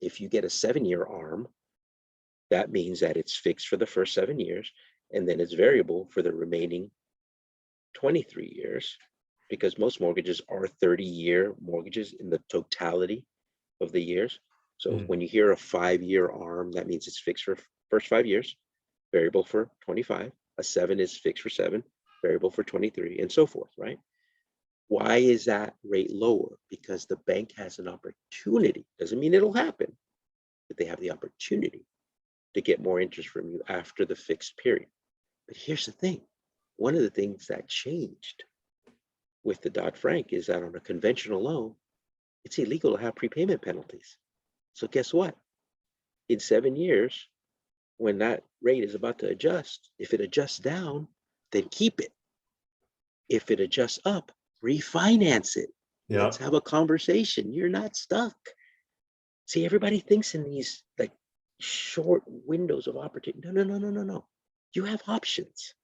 [SPEAKER 2] If you get a 7-year ARM, that means that it's fixed for the first 7 years, and then it's variable for the remaining 23 years, because most mortgages are 30-year mortgages in the totality of the years. So
[SPEAKER 1] Mm.
[SPEAKER 2] when you hear a 5-year ARM, that means it's fixed for first 5 years, variable for 25. A 7 is fixed for 7, variable for 23, and so forth, right? Why is that rate lower? Because the bank has an opportunity. Doesn't mean it'll happen, but they have the opportunity to get more interest from you after the fixed period. But here's the thing. One of the things that changed with the DoddFrank is that on a conventional loan, it's illegal to have prepayment penalties. So guess what? In 7 years, when that rate is about to adjust, if it adjusts down, then keep it. If it adjusts up, refinance it.
[SPEAKER 1] Yeah.
[SPEAKER 2] Let's have a conversation. You're not stuck. See, everybody thinks in these like short windows of opportunity. No. You have options.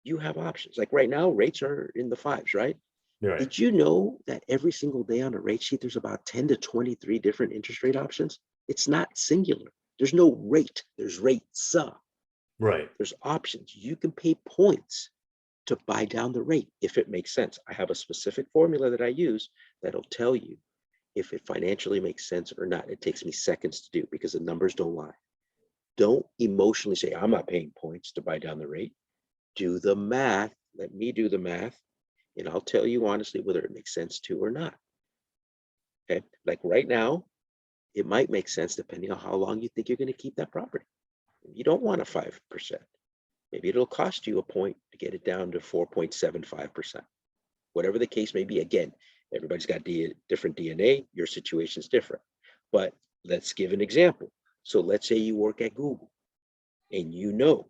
[SPEAKER 2] You have options. Like right now, rates are in the 5s, right?
[SPEAKER 1] You're right.
[SPEAKER 2] Did you know that every single day on a rate sheet, there's about 10 to 23 different interest rate options? It's not singular. There's no rate. There's rates.
[SPEAKER 1] Right.
[SPEAKER 2] There's options. You can pay points to buy down the rate if it makes sense. I have a specific formula that I use that'll tell you if it financially makes sense or not. It takes me seconds to do because the numbers don't lie. Don't emotionally say, I'm not paying points to buy down the rate. Do the math. Let me do the math. And I'll tell you honestly whether it makes sense to or not. Okay. Like right now, it might make sense depending on how long you think you're going to keep that property. You don't want a 5%. Maybe it'll cost you a point to get it down to 4.75%. Whatever the case may be. Again, everybody's got different DNA. Your situation's different. But let's give an example. So let's say you work at Google and you know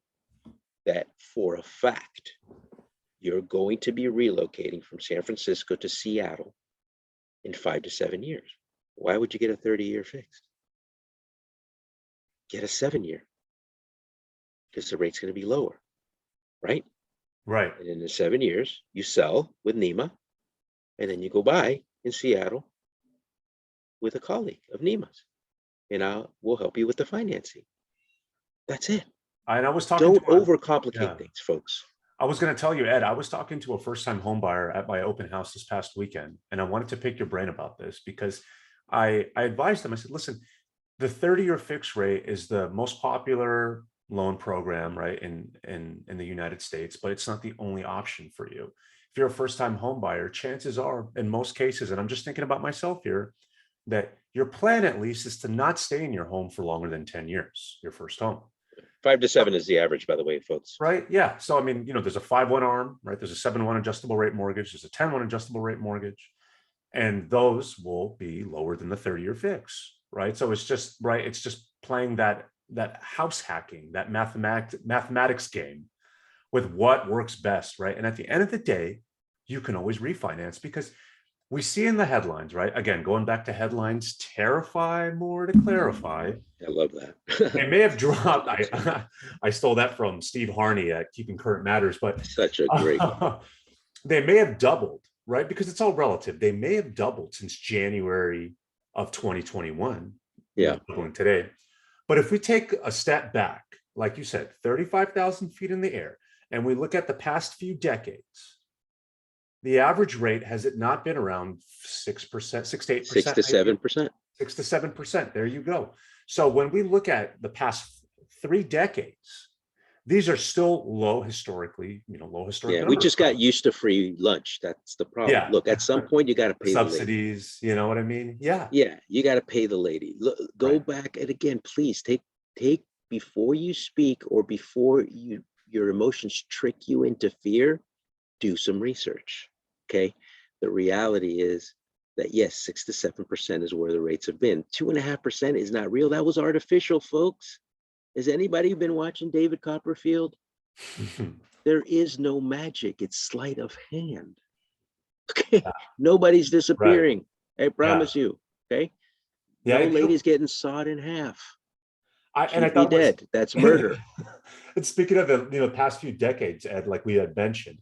[SPEAKER 2] that for a fact, you're going to be relocating from San Francisco to Seattle in 5 to 7 years. Why would you get a 30-year fixed? Get a 7-year because the rate's going to be lower, right?
[SPEAKER 1] Right.
[SPEAKER 2] And in the 7 years, you sell with Nima, and then you go buy in Seattle with a colleague of Nima's, and we'll help you with the financing. That's it.
[SPEAKER 1] And I was talking
[SPEAKER 2] Don't
[SPEAKER 1] to
[SPEAKER 2] overcomplicate things, folks.
[SPEAKER 1] I was going to tell you, Ed, I was talking to a first-time home buyer at my open house this past weekend, and I wanted to pick your brain about this because I advised them. I said, listen, the 30-year fixed rate is the most popular loan program, right, in the United States, but it's not the only option for you. If you're a first-time home buyer, chances are, in most cases, and I'm just thinking about myself here, that your plan at least is to not stay in your home for longer than 10 years, your first home.
[SPEAKER 2] 5 to 7 is the average, by the way, folks.
[SPEAKER 1] Right. Yeah. So, I mean, there's a 5-1 ARM, right? There's a 7-1 adjustable rate mortgage. There's a 10-1 adjustable rate mortgage. And those will be lower than the 30-year fix, right? So it's just, right. It's just playing that house hacking, that mathematics game with what works best, right? And at the end of the day, you can always refinance because we see in the headlines, right? Again, going back to headlines, terrify more to clarify.
[SPEAKER 2] I love that.
[SPEAKER 1] They may have dropped. I stole that from Steve Harney at Keeping Current Matters, but
[SPEAKER 2] Such a great
[SPEAKER 1] they may have doubled, right? Because it's all relative. They may have doubled since January of 2021.
[SPEAKER 2] Yeah.
[SPEAKER 1] Doubling today. But if we take a step back, like you said, 35,000 feet in the air, and we look at the past few decades, the average rate, has it not been around 6%, 6 to 8%?
[SPEAKER 2] 6 to 7%.
[SPEAKER 1] 6 to 7%. There you go. So when we look at the past 3 decades, these are still low historically, low historic
[SPEAKER 2] Yeah, we
[SPEAKER 1] numbers.
[SPEAKER 2] just got used to free lunch. That's the problem.
[SPEAKER 1] Yeah.
[SPEAKER 2] Look, at some point you got to pay
[SPEAKER 1] subsidies,
[SPEAKER 2] the lady.
[SPEAKER 1] You know what I mean? Yeah.
[SPEAKER 2] Yeah, you got to pay the lady. Look, go
[SPEAKER 1] Right.
[SPEAKER 2] back, and again, please take before you speak or before your emotions trick you into fear, do some research. Okay. The reality is that yes, 6 to 7% is where the rates have been. 2.5% is not real. That was artificial, folks. Has anybody been watching David Copperfield? There is no magic. It's sleight of hand. Okay.
[SPEAKER 1] Yeah.
[SPEAKER 2] Nobody's disappearing.
[SPEAKER 1] Right.
[SPEAKER 2] I promise you. Okay.
[SPEAKER 1] Yeah.
[SPEAKER 2] No lady's getting sawed in half.
[SPEAKER 1] I
[SPEAKER 2] Keep me dead. That's murder.
[SPEAKER 1] And speaking of the past few decades, Ed, like we had mentioned,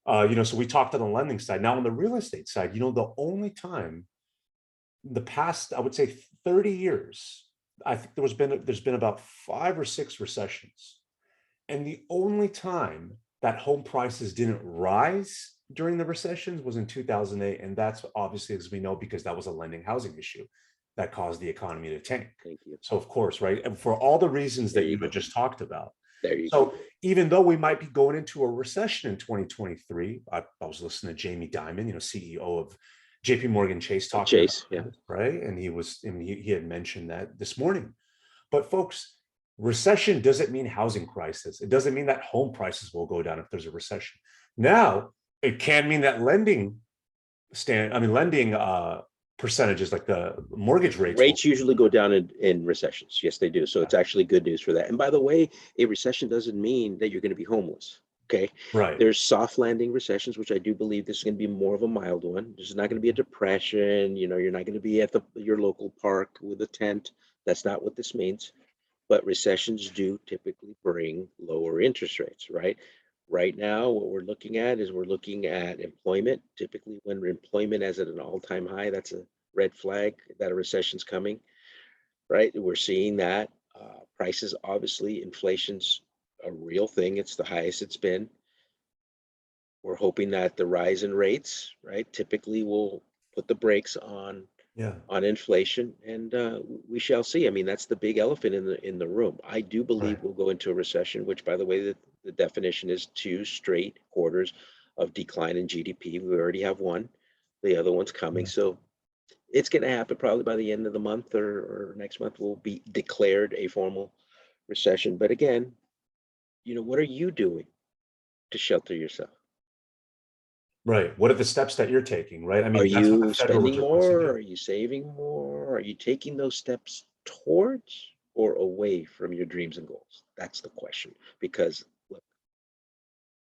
[SPEAKER 1] so we talked on the lending side. Now on the real estate side, the only time the past, I would say 30 years, I think there's been about 5 or 6 recessions. And the only time that home prices didn't rise during the recessions was in 2008. And that's obviously, as we know, because that was a lending housing issue that caused the economy to tank.
[SPEAKER 2] Thank you.
[SPEAKER 1] So of course, right. And for all the reasons that you had just talked about. So even though we might be going into a recession in 2023, I was listening to Jamie Dimon, CEO of JP Morgan Chase talking
[SPEAKER 2] Chase,
[SPEAKER 1] about it, right? And he had mentioned that this morning. But folks, recession doesn't mean housing crisis. It doesn't mean that home prices will go down if there's a recession. Now, it can mean that lending percentages, like the mortgage
[SPEAKER 2] rates usually go down in recessions. Yes, they do. So it's actually good news for that. And by the way, a recession doesn't mean that you're going to be homeless. Okay.
[SPEAKER 1] Right.
[SPEAKER 2] There's soft landing recessions, which I do believe this is going to be more of a mild one. This is not going to be a depression. You're not going to be at your local park with a tent. That's not what this means. But recessions do typically bring lower interest rates, right? Right now, what we're looking at employment. Typically, when employment is at an all-time high, that's a red flag that a recession's coming, right? We're seeing that. Prices, obviously, inflation's a real thing. It's the highest it's been. We're hoping that the rise in rates, right, typically will put the brakes
[SPEAKER 1] Yeah.
[SPEAKER 2] on inflation, and we shall see. I mean, that's the big elephant in the room. I do
[SPEAKER 1] Right.
[SPEAKER 2] believe we'll go into a recession, which, by the way, the definition is 2 straight quarters of decline in GDP. We already have one; the other one's coming.
[SPEAKER 1] Yeah.
[SPEAKER 2] So it's going to happen probably by the end of the month or next month. Will be declared a formal recession. But again, what are you doing to shelter yourself?
[SPEAKER 1] Right. What are the steps that you're taking? Right. I
[SPEAKER 2] Are
[SPEAKER 1] mean, that's what the
[SPEAKER 2] you
[SPEAKER 1] Federal
[SPEAKER 2] spending
[SPEAKER 1] Reserve wants to
[SPEAKER 2] more?
[SPEAKER 1] do.
[SPEAKER 2] Are you saving more? Are you taking those steps towards or away from your dreams and goals? That's the question. Because look,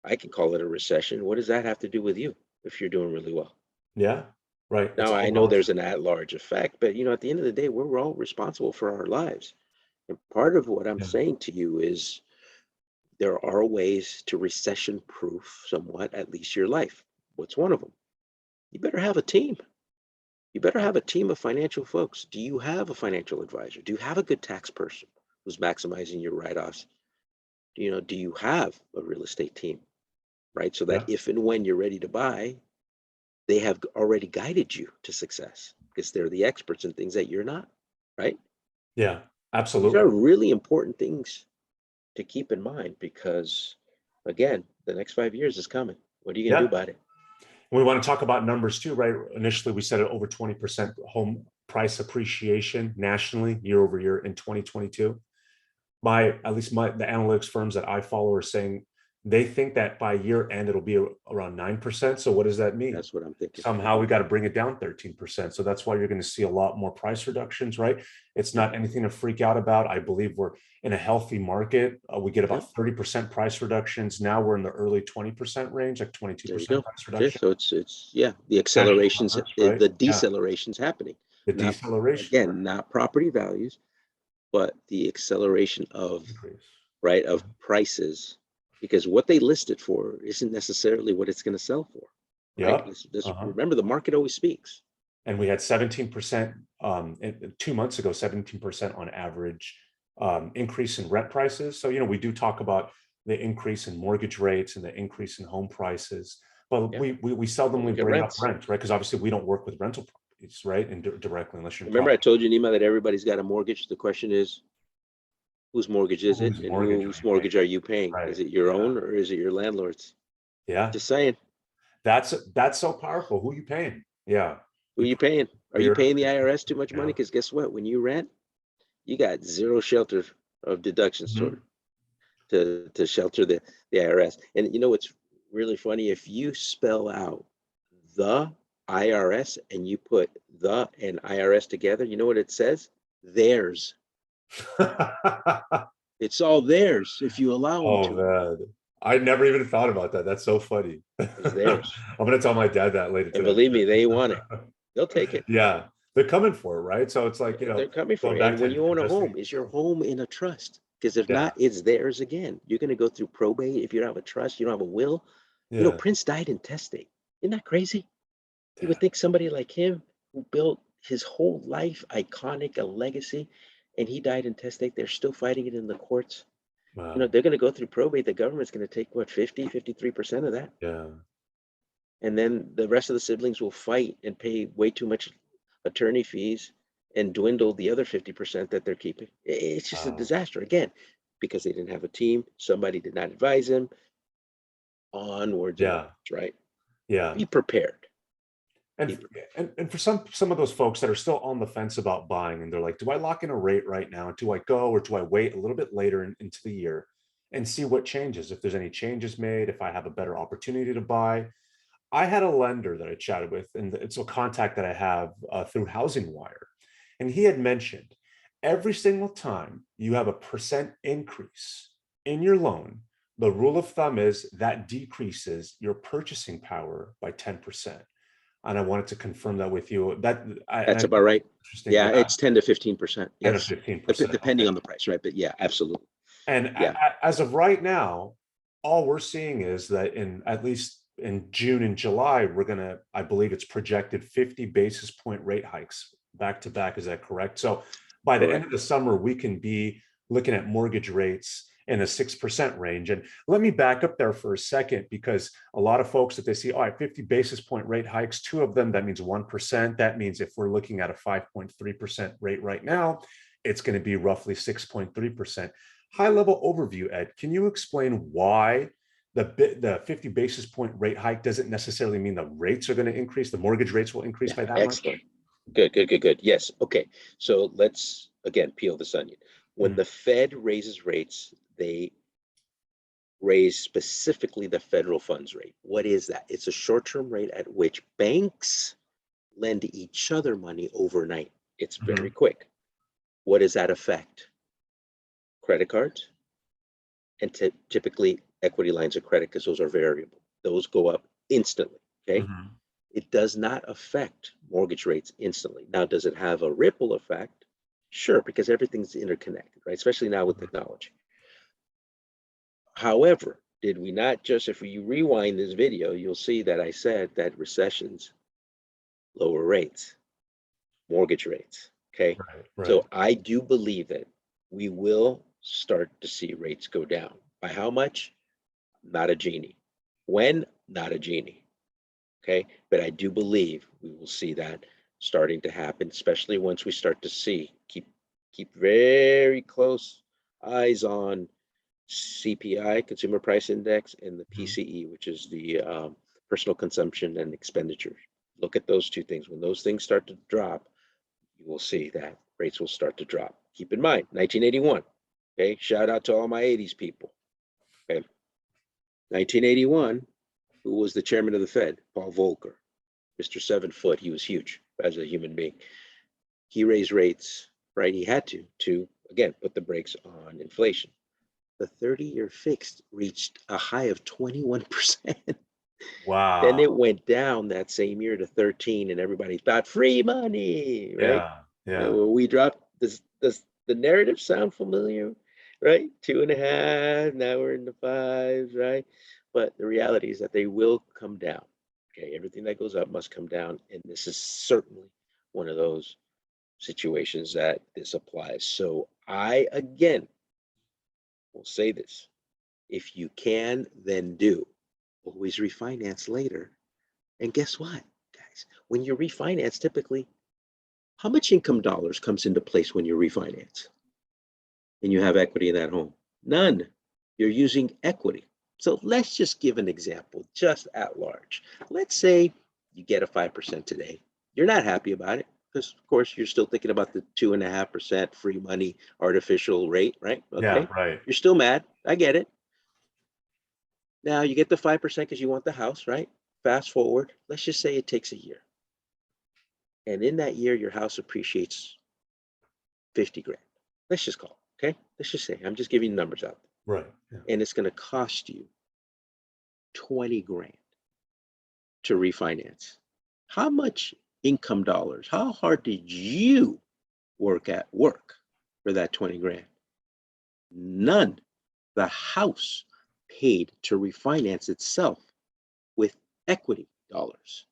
[SPEAKER 2] I can call it a recession. What does that have to do with you if you're doing really well?
[SPEAKER 1] Yeah. Right. It's
[SPEAKER 2] Now, I
[SPEAKER 1] all
[SPEAKER 2] know there's
[SPEAKER 1] relative.
[SPEAKER 2] an at-large effect, but at the end of the day, we're all responsible for our lives. And part of what I'm
[SPEAKER 1] Yeah.
[SPEAKER 2] saying to you is there are ways to recession-proof somewhat, at least your life. What's one of them? You better have a team. You better have a team of financial folks. Do you have a financial advisor? Do you have a good tax person who's maximizing your write-offs? Do you have a real estate team, right? So that
[SPEAKER 1] Yeah.
[SPEAKER 2] if and when you're ready to buy, they have already guided you to success because they're the experts in things that you're not, right?
[SPEAKER 1] Yeah.
[SPEAKER 2] These are
[SPEAKER 1] Absolutely.
[SPEAKER 2] really important things to keep in mind because, again, the next 5 years is coming. What are you going to do
[SPEAKER 1] Yeah.
[SPEAKER 2] about it?
[SPEAKER 1] We want to talk about numbers too, right? Initially, we said over 20% home price appreciation nationally year over year in 2022. At least the analytics firms that I follow are saying they think that by year end it'll be around 9%. So what does that mean?
[SPEAKER 2] That's what I'm thinking.
[SPEAKER 1] Somehow we got to bring it down 13%. So that's why you're going to see a lot more price reductions, right? It's
[SPEAKER 2] Yep,
[SPEAKER 1] not anything to freak out about. I believe we're in a healthy market. We get
[SPEAKER 2] yep.
[SPEAKER 1] about 30% price reductions. Now we're in the early 20% range, like
[SPEAKER 2] There you
[SPEAKER 1] 22%
[SPEAKER 2] go.
[SPEAKER 1] price
[SPEAKER 2] Okay,
[SPEAKER 1] reduction.
[SPEAKER 2] so it's yeah, the
[SPEAKER 1] National
[SPEAKER 2] accelerations,
[SPEAKER 1] numbers, right?
[SPEAKER 2] the
[SPEAKER 1] Yeah.
[SPEAKER 2] deceleration's happening.
[SPEAKER 1] The
[SPEAKER 2] Not
[SPEAKER 1] deceleration, right?
[SPEAKER 2] again, not property values, but the acceleration of
[SPEAKER 1] Increase.
[SPEAKER 2] right
[SPEAKER 1] Yeah.
[SPEAKER 2] of prices, because what they list it for isn't necessarily what it's going to sell for. Right?
[SPEAKER 1] Yep.
[SPEAKER 2] Let's
[SPEAKER 1] Uh-huh.
[SPEAKER 2] remember the market always speaks.
[SPEAKER 1] And we had 17% 2 months ago, 17% on average increase in rent prices. So, we do talk about the increase in mortgage rates and the increase in home prices, but
[SPEAKER 2] Yeah.
[SPEAKER 1] we
[SPEAKER 2] But
[SPEAKER 1] seldomly
[SPEAKER 2] look at
[SPEAKER 1] bring up
[SPEAKER 2] rents.
[SPEAKER 1] rent, right? Because obviously we don't work with rental properties, right? And directly, unless you're in
[SPEAKER 2] Remember I
[SPEAKER 1] property.
[SPEAKER 2] told you, Nima, that everybody's got a mortgage. The question is, whose mortgage is it
[SPEAKER 1] Whose
[SPEAKER 2] and
[SPEAKER 1] mortgage are
[SPEAKER 2] whose
[SPEAKER 1] you paying?
[SPEAKER 2] mortgage are you paying?
[SPEAKER 1] Right.
[SPEAKER 2] Is it your
[SPEAKER 1] Yeah.
[SPEAKER 2] own or is it your landlord's?
[SPEAKER 1] Yeah.
[SPEAKER 2] Just saying.
[SPEAKER 1] That's so powerful. Who are you paying? Yeah.
[SPEAKER 2] Who are
[SPEAKER 1] You
[SPEAKER 2] you
[SPEAKER 1] put
[SPEAKER 2] paying? Are you
[SPEAKER 1] your,
[SPEAKER 2] paying the IRS too much money?
[SPEAKER 1] yeah.
[SPEAKER 2] Because guess what? When you rent, you got zero shelter of deductions
[SPEAKER 1] Mhm.
[SPEAKER 2] to shelter the IRS. And what's really funny? If you spell out the IRS and you put the and IRS together, you know what it says? Theirs. It's all theirs if you allow them
[SPEAKER 1] Oh
[SPEAKER 2] to.
[SPEAKER 1] man, I never even thought about that. That's so funny.
[SPEAKER 2] It's
[SPEAKER 1] I'm
[SPEAKER 2] theirs.
[SPEAKER 1] gonna tell my dad that later
[SPEAKER 2] And
[SPEAKER 1] today.
[SPEAKER 2] believe me, they want it. They'll take it.
[SPEAKER 1] Yeah, they're coming for it, right? So it's like,
[SPEAKER 2] They're coming for
[SPEAKER 1] going
[SPEAKER 2] it.
[SPEAKER 1] back
[SPEAKER 2] And when
[SPEAKER 1] to
[SPEAKER 2] you own a
[SPEAKER 1] investing.
[SPEAKER 2] home, is your home in a trust? Because if
[SPEAKER 1] Yeah,
[SPEAKER 2] not, it's theirs again. You're going to go through probate. If you don't have a trust, you don't have a will.
[SPEAKER 1] yeah,
[SPEAKER 2] Prince died intestate. Isn't that crazy? You
[SPEAKER 1] yeah.
[SPEAKER 2] would think somebody like him who built his whole life iconic, a legacy, and he died intestate, they're still fighting it in the courts.
[SPEAKER 1] Wow.
[SPEAKER 2] They're going to go through probate. The government's going to take what, 53% of that.
[SPEAKER 1] Yeah.
[SPEAKER 2] And then the rest of the siblings will fight and pay way too much attorney fees and dwindle the other 50% that they're keeping. It's just a
[SPEAKER 1] Wow.
[SPEAKER 2] disaster again because they didn't have a team. Somebody did not advise them. Onwards and
[SPEAKER 1] Yeah.
[SPEAKER 2] upwards, right?
[SPEAKER 1] Yeah.
[SPEAKER 2] Be prepared.
[SPEAKER 1] And
[SPEAKER 2] Be prepared.
[SPEAKER 1] and for some of those folks that are still on the fence about buying, and they're like, do I lock in a rate right now? Do I go, or do I wait a little bit later into the year and see what changes? If there's any changes made, if I have a better opportunity to buy. I had a lender that I chatted with, and it's a contact that I have through Housing Wire. And he had mentioned every single time you have a percent increase in your loan, the rule of thumb is that decreases your purchasing power by 10%. And I wanted to confirm that with you.
[SPEAKER 2] That's
[SPEAKER 1] I
[SPEAKER 2] about right.
[SPEAKER 1] interesting.
[SPEAKER 2] Yeah,
[SPEAKER 1] Yeah.
[SPEAKER 2] it's 10 to 15%.
[SPEAKER 1] 10 to
[SPEAKER 2] Yes.
[SPEAKER 1] 15%.
[SPEAKER 2] Depending
[SPEAKER 1] Okay.
[SPEAKER 2] on the price, right? But yeah, absolutely.
[SPEAKER 1] And
[SPEAKER 2] Yeah.
[SPEAKER 1] as of right now, all we're seeing is that in at least in June and July, I believe it's projected 50 basis point rate hikes back to back. Is that correct? So by the end
[SPEAKER 2] Correct.
[SPEAKER 1] of the summer, we can be looking at mortgage rates in the 6% range. And let me back up there for a second, because a lot of folks that they see, all right, 50 basis point rate hikes, 2 of them, that means 1%. That means if we're looking at a 5.3% rate right now, it's going to be roughly 6.3%. High level overview, Ed, can you explain why the 50 basis point rate hike doesn't necessarily mean the rates are going to increase, the mortgage rates will increase by that
[SPEAKER 2] Excellent.
[SPEAKER 1] much?
[SPEAKER 2] Good. Yes. Okay. So let's again peel this onion. When the Fed raises rates, they raise specifically the federal funds rate. What is that? It's a short-term rate at which banks lend each other money overnight. It's very quick. What does that affect? Credit cards and typically equity lines of credit, because those are variable. Those go up instantly. Okay. It does not affect mortgage rates instantly. Now, does it have a ripple effect? Sure, because everything's interconnected, right? Especially now with technology. However, did we not just, if you rewind this video, you'll see that I said that recessions lower rates, mortgage rates, okay?
[SPEAKER 1] Right.
[SPEAKER 2] So I do believe that we will start to see rates go down. By how much? Not a genie. When? Not a genie. Okay, but I do believe we will see that starting to happen, especially once we start to see, keep very close eyes on CPI, Consumer Price Index, and the PCE, which is the personal consumption and expenditure. Look at those two things. When those things start to drop, you will see that rates will start to drop. Keep in mind, 1981. Okay, shout out to all my 80s people. Okay, 1981. Who was the chairman of the Fed? Paul Volcker, Mr. 7 foot. He was huge as a human being. He raised rates, right? He had to again, put the brakes on inflation. The 30-year fixed reached a high of 21%.
[SPEAKER 1] Wow.
[SPEAKER 2] Then it went down that same year to 13, and everybody thought free money, right?
[SPEAKER 1] Yeah.
[SPEAKER 2] We dropped this. Does the narrative sound familiar? Right? 2.5. Now we're in the 5s, right? But the reality is that they will come down. Okay, everything that goes up must come down, and this is certainly one of those situations that this applies. So I again will say this: if you can, then do. Always refinance later. And guess what, guys? When you refinance, typically, how much income dollars comes into place when you refinance and you have equity in that home? None. You're using equity. So let's just give an example, just at large. Let's say you get a 5% today. You're not happy about it because, of course, you're still thinking about the 2.5% free money artificial rate, right? Okay.
[SPEAKER 1] Yeah, right.
[SPEAKER 2] You're still mad. I get it. Now you get the 5% because you want the house, right? Fast forward. Let's just say it takes a year. And in that year, your house appreciates 50 grand. Let's just call it, okay? Let's just say, I'm just giving numbers out.
[SPEAKER 1] Right. Yeah.
[SPEAKER 2] And it's going to cost you 20 grand to refinance. How much income dollars, how hard did you work for that 20 grand? None. The house paid to refinance itself with equity dollars.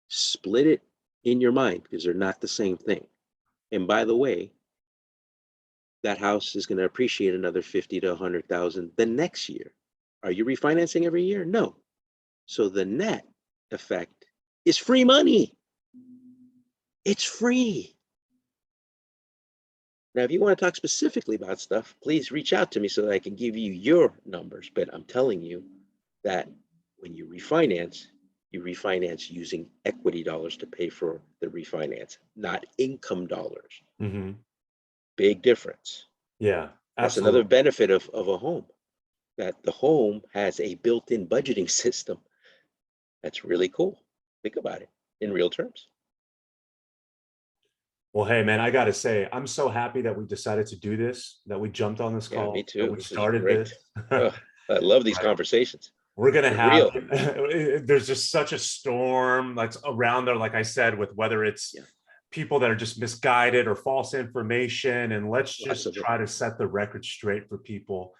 [SPEAKER 2] Split it in your mind because they're not the same thing. And by the way, that house is going to appreciate another 50 to 100,000 the next year. Are you refinancing every year? No. So the net effect is free money. It's free. Now, if you want to talk specifically about stuff, please reach out to me so that I can give you your numbers. But I'm telling you that when you refinance using equity dollars to pay for the refinance, not income dollars. Big difference.
[SPEAKER 1] Yeah,
[SPEAKER 2] That's
[SPEAKER 1] absolutely.
[SPEAKER 2] another benefit of a home, that the home has a built-in budgeting system. That's really cool. Think about it in real terms.
[SPEAKER 1] Well, hey, man, I got to say, I'm so happy that we decided to do this, that we jumped on this
[SPEAKER 2] Yeah,
[SPEAKER 1] call,
[SPEAKER 2] me
[SPEAKER 1] that
[SPEAKER 2] too.
[SPEAKER 1] we
[SPEAKER 2] This is
[SPEAKER 1] started
[SPEAKER 2] great.
[SPEAKER 1] this.
[SPEAKER 2] Oh, I love these
[SPEAKER 1] Right.
[SPEAKER 2] conversations.
[SPEAKER 1] We're going to
[SPEAKER 2] They're
[SPEAKER 1] have,
[SPEAKER 2] real.
[SPEAKER 1] there's just such a storm that's around there, like I said, with whether it's people that are just misguided or false information. And let's just try to set the record straight for people,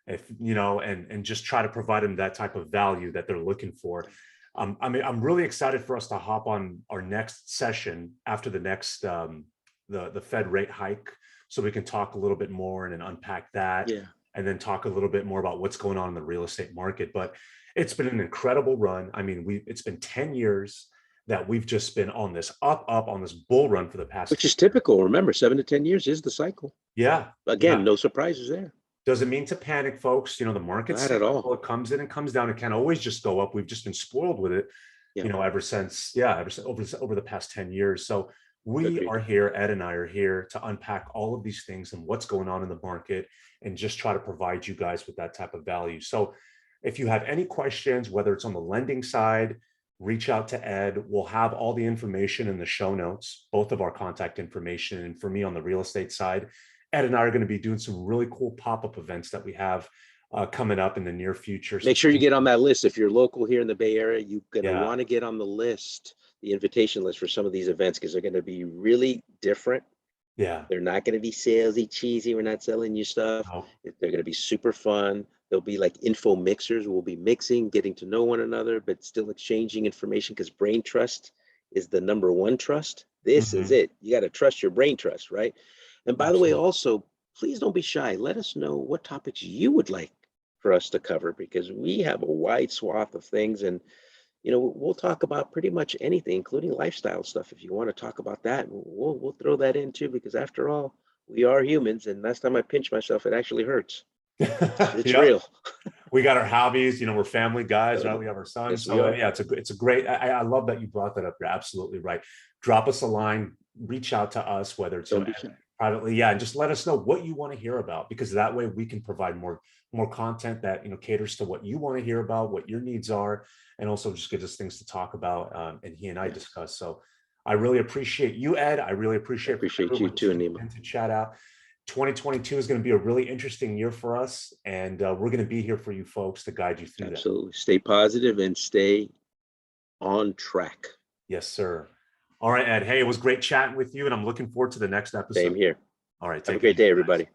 [SPEAKER 1] if you know, and just try to provide them that type of value that they're looking for. I mean, I'm really excited for us to hop on our next session after the next the Fed rate hike, so we can talk a little bit more and unpack that.
[SPEAKER 2] Yeah.
[SPEAKER 1] and then talk a little bit more about what's going on in the real estate market. But it's been an incredible run. I mean, it's been 10 years that we've just been on this up on this bull run for the past
[SPEAKER 2] Which
[SPEAKER 1] 10
[SPEAKER 2] is
[SPEAKER 1] years.
[SPEAKER 2] typical. Remember, 7 to 10 years is the cycle.
[SPEAKER 1] Yeah.
[SPEAKER 2] Again,
[SPEAKER 1] Yeah.
[SPEAKER 2] no surprises there.
[SPEAKER 1] Doesn't mean to panic, folks. You know, the market's
[SPEAKER 2] Not at all.
[SPEAKER 1] cyclical. It comes in and comes down. It can't always just go up. We've just been spoiled with it,
[SPEAKER 2] Yeah.
[SPEAKER 1] you know, ever since over the past 10 years. So we
[SPEAKER 2] Agreed.
[SPEAKER 1] are here, Ed and I are here to unpack all of these things and what's going on in the market and just try to provide you guys with that type of value. So if you have any questions, whether it's on the lending side, reach out to Ed. We'll have all the information in the show notes, both of our contact information. And for me on the real estate side, Ed and I are going to be doing some really cool pop-up events that we have coming up in the near future.
[SPEAKER 2] Make sure you get on that list. If you're local here in the Bay Area, you're going to
[SPEAKER 1] Yeah.
[SPEAKER 2] want to get on the list, the invitation list for some of these events, because they're going to be really different.
[SPEAKER 1] Yeah.
[SPEAKER 2] They're not going to be salesy, cheesy. We're not selling you stuff.
[SPEAKER 1] No.
[SPEAKER 2] They're going to be super fun. There'll be like info mixers. We'll be mixing, getting to know one another, but still exchanging information, because brain trust is the number one trust. This is it. You got to trust your brain trust, right? And by the way, also, please don't be shy. Let us know what topics you would like for us to cover, because we have a wide swath of things, and you know, we'll talk about pretty much anything, including lifestyle stuff. If you want to talk about that, we'll throw that in too, because after all, we are humans. And last time I pinched myself, it actually hurts. It's real.
[SPEAKER 1] We got our hobbies, you know, we're family guys, right? We have our sons.
[SPEAKER 2] Yes,
[SPEAKER 1] So yeah, it's a great, I love that you brought that up. You're absolutely right. Drop us a line, reach out to us, whether it's privately. Yeah. And just let us know what you want to hear about, because that way we can provide more content that, you know, caters to what you want to hear about, what your needs are, and also just gives us things to talk about. And he and I discuss. So I really appreciate you, Ed. I really appreciate
[SPEAKER 2] you too, Nima.
[SPEAKER 1] To chat out. 2022 is going to be a really interesting year for us, and we're going to be here for you folks to guide you through that.
[SPEAKER 2] Absolutely. Stay positive and stay on track.
[SPEAKER 1] Yes, sir. All right, Ed. Hey, it was great chatting with you, and I'm looking forward to the next episode.
[SPEAKER 2] Same here.
[SPEAKER 1] All right.
[SPEAKER 2] Have a great day, everybody.